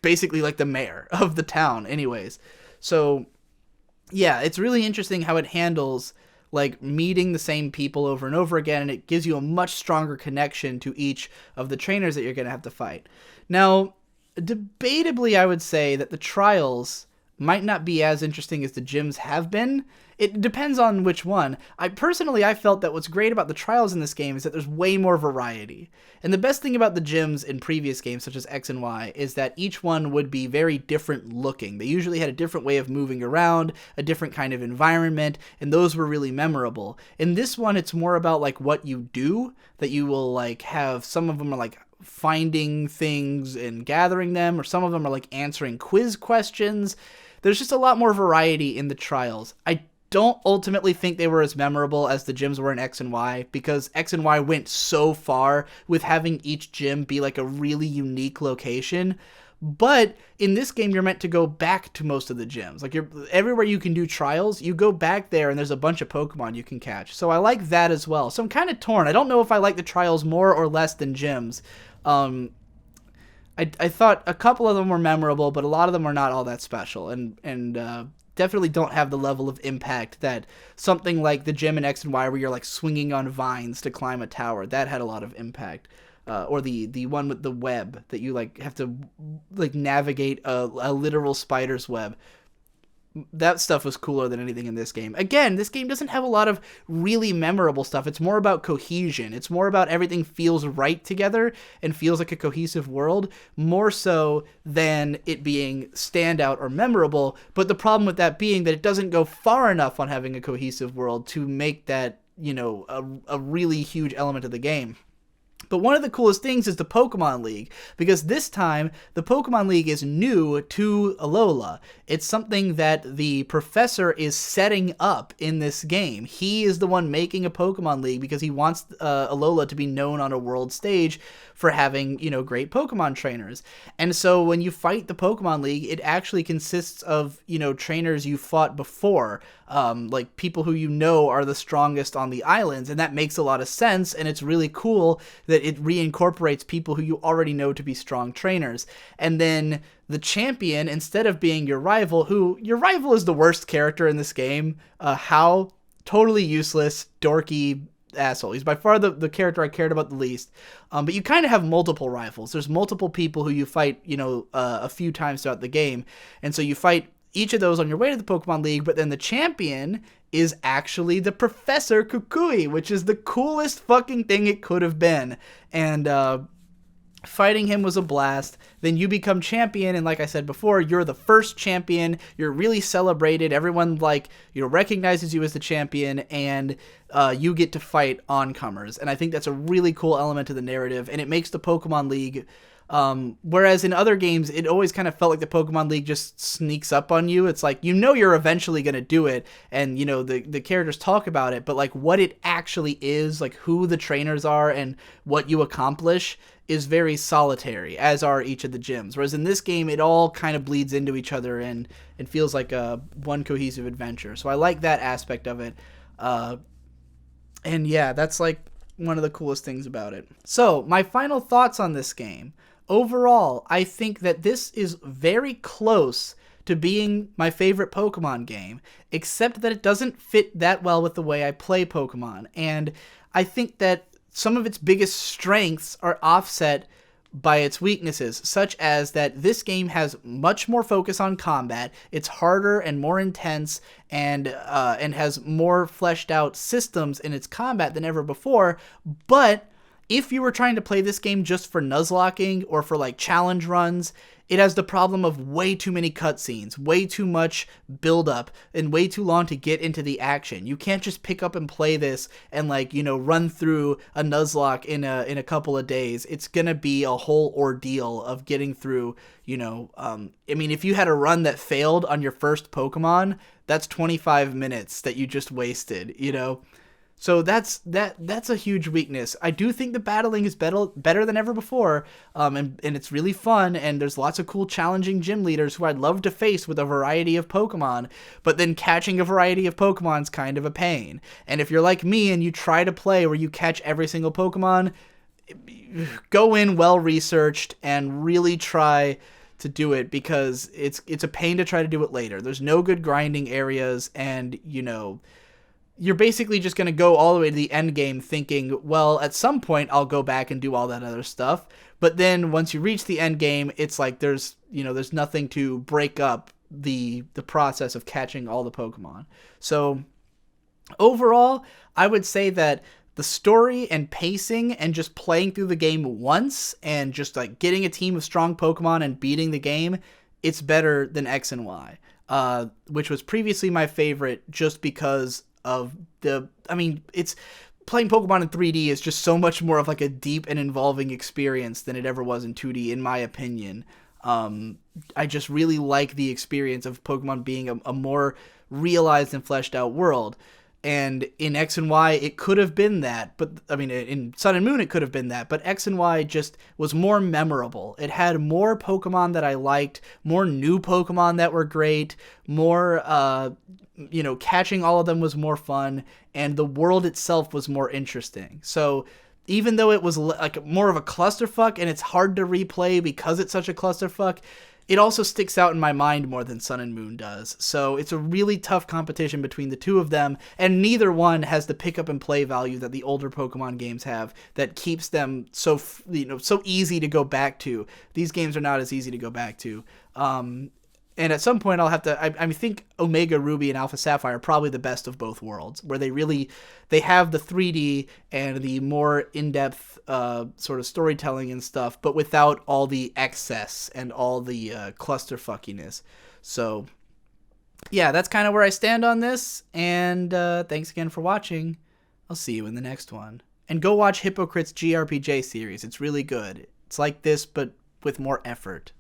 basically like the mayor of the town anyways. So yeah, it's really interesting how it handles like meeting the same people over and over again, and it gives you a much stronger connection to each of the trainers that you're going to have to fight. Now, debatably, I would say that the trials might not be as interesting as the gyms have been. It depends on which one. I felt that what's great about the trials in this game is that there's way more variety. And the best thing about the gyms in previous games, such as X and Y, is that each one would be very different looking. They usually had a different way of moving around, a different kind of environment, and those were really memorable. In this one, it's more about like what you do, that you will like have, some of them are like finding things and gathering them, or some of them are like answering quiz questions. There's just a lot more variety in the trials. I don't ultimately think they were as memorable as the gyms were in X and Y, because X and Y went so far with having each gym be like a really unique location. But in this game, you're meant to go back to most of the gyms. Like, everywhere you can do trials, you go back there and there's a bunch of Pokemon you can catch. So I like that as well. So I'm kind of torn. I don't know if I like the trials more or less than gyms. I thought a couple of them were memorable, but a lot of them are not all that special, and definitely don't have the level of impact that something like the gym in X and Y, where you're like swinging on vines to climb a tower, that had a lot of impact. Or the one with the web that you like have to like navigate a literal spider's web. That stuff was cooler than anything in this game. Again, this game doesn't have a lot of really memorable stuff. It's more about cohesion. It's more about everything feels right together and feels like a cohesive world, more so than it being standout or memorable. But the problem with that being that it doesn't go far enough on having a cohesive world to make that, you know, a really huge element of the game. But one of the coolest things is the Pokemon League, because this time the Pokemon League is new to Alola. It's something that the professor is setting up in this game. He is the one making a Pokemon League because he wants Alola to be known on a world stage for having, you know, great Pokemon trainers. And so when you fight the Pokemon League, it actually consists of, you know, trainers you fought before, like people who you know are the strongest on the islands, and that makes a lot of sense, and it's really cool that it reincorporates people who you already know to be strong trainers. And then the champion, instead of being your rival, who your rival is the worst character in this game, How, totally useless, dorky asshole. He's by far the character I cared about the least. But you kind of have multiple rivals. There's multiple people who you fight, you know, a few times throughout the game. And so you fight each of those on your way to the Pokemon League, but then the champion is actually the Professor Kukui, which is the coolest fucking thing it could have been. And fighting him was a blast. Then you become champion, and like I said before, you're the first champion. You're really celebrated. Everyone, like, you know, recognizes you as the champion, and you get to fight oncomers. And I think that's a really cool element to the narrative, and it makes the Pokemon League, whereas in other games, it always kind of felt like the Pokemon League just sneaks up on you. It's like, you know, you're eventually going to do it, and, you know, the characters talk about it, but like what it actually is, like who the trainers are and what you accomplish, is very solitary, as are each of the gyms. Whereas in this game, it all kind of bleeds into each other and feels like one cohesive adventure. So I like that aspect of it. And yeah, that's like one of the coolest things about it. So my final thoughts on this game. Overall, I think that this is very close to being my favorite Pokemon game, except that it doesn't fit that well with the way I play Pokemon. And I think that some of its biggest strengths are offset by its weaknesses, such as that this game has much more focus on combat. It's harder and more intense, and has more fleshed out systems in its combat than ever before. But if you were trying to play this game just for nuzlocking or for like challenge runs, it has the problem of way too many cutscenes, way too much build-up, and way too long to get into the action. You can't just pick up and play this and, like, you know, run through a Nuzlocke in a couple of days. It's gonna be a whole ordeal of getting through, you know, I mean, if you had a run that failed on your first Pokemon, that's 25 minutes that you just wasted, you know? So that's a huge weakness. I do think the battling is better than ever before, and it's really fun, and there's lots of cool challenging gym leaders who I'd love to face with a variety of Pokemon, but then catching a variety of Pokemon's kind of a pain. And if you're like me and you try to play where you catch every single Pokemon, go in well-researched and really try to do it, because it's a pain to try to do it later. There's no good grinding areas, and, you know, you're basically just going to go all the way to the end game thinking, well, at some point I'll go back and do all that other stuff. But then once you reach the end game, it's like there's nothing to break up the process of catching all the Pokemon. So overall, I would say that the story and pacing and just playing through the game once and just like getting a team of strong Pokemon and beating the game, it's better than X and Y, which was previously my favorite just because of it's playing Pokemon in 3D is just so much more of like a deep and involving experience than it ever was in 2D, in my opinion. I just really like the experience of Pokemon being a more realized and fleshed out world. And in X and Y, it could have been that, but in Sun and Moon, it could have been that, but X and Y just was more memorable. It had more Pokemon that I liked, more new Pokemon that were great, more, catching all of them was more fun, and the world itself was more interesting. So even though it was like more of a clusterfuck and it's hard to replay because it's such a clusterfuck, it also sticks out in my mind more than Sun and Moon does. So it's a really tough competition between the two of them, and neither one has the pick up and play value that the older Pokemon games have that keeps them so easy to go back to. These games are not as easy to go back to. And at some point I'll have to, I think Omega Ruby and Alpha Sapphire are probably the best of both worlds, where they have the 3D and the more in-depth sort of storytelling and stuff, but without all the excess and all the clusterfuckiness. So yeah, that's kind of where I stand on this, and thanks again for watching. I'll see you in the next one. And go watch Hypocrite's GRPJ series. It's really good. It's like this, but with more effort.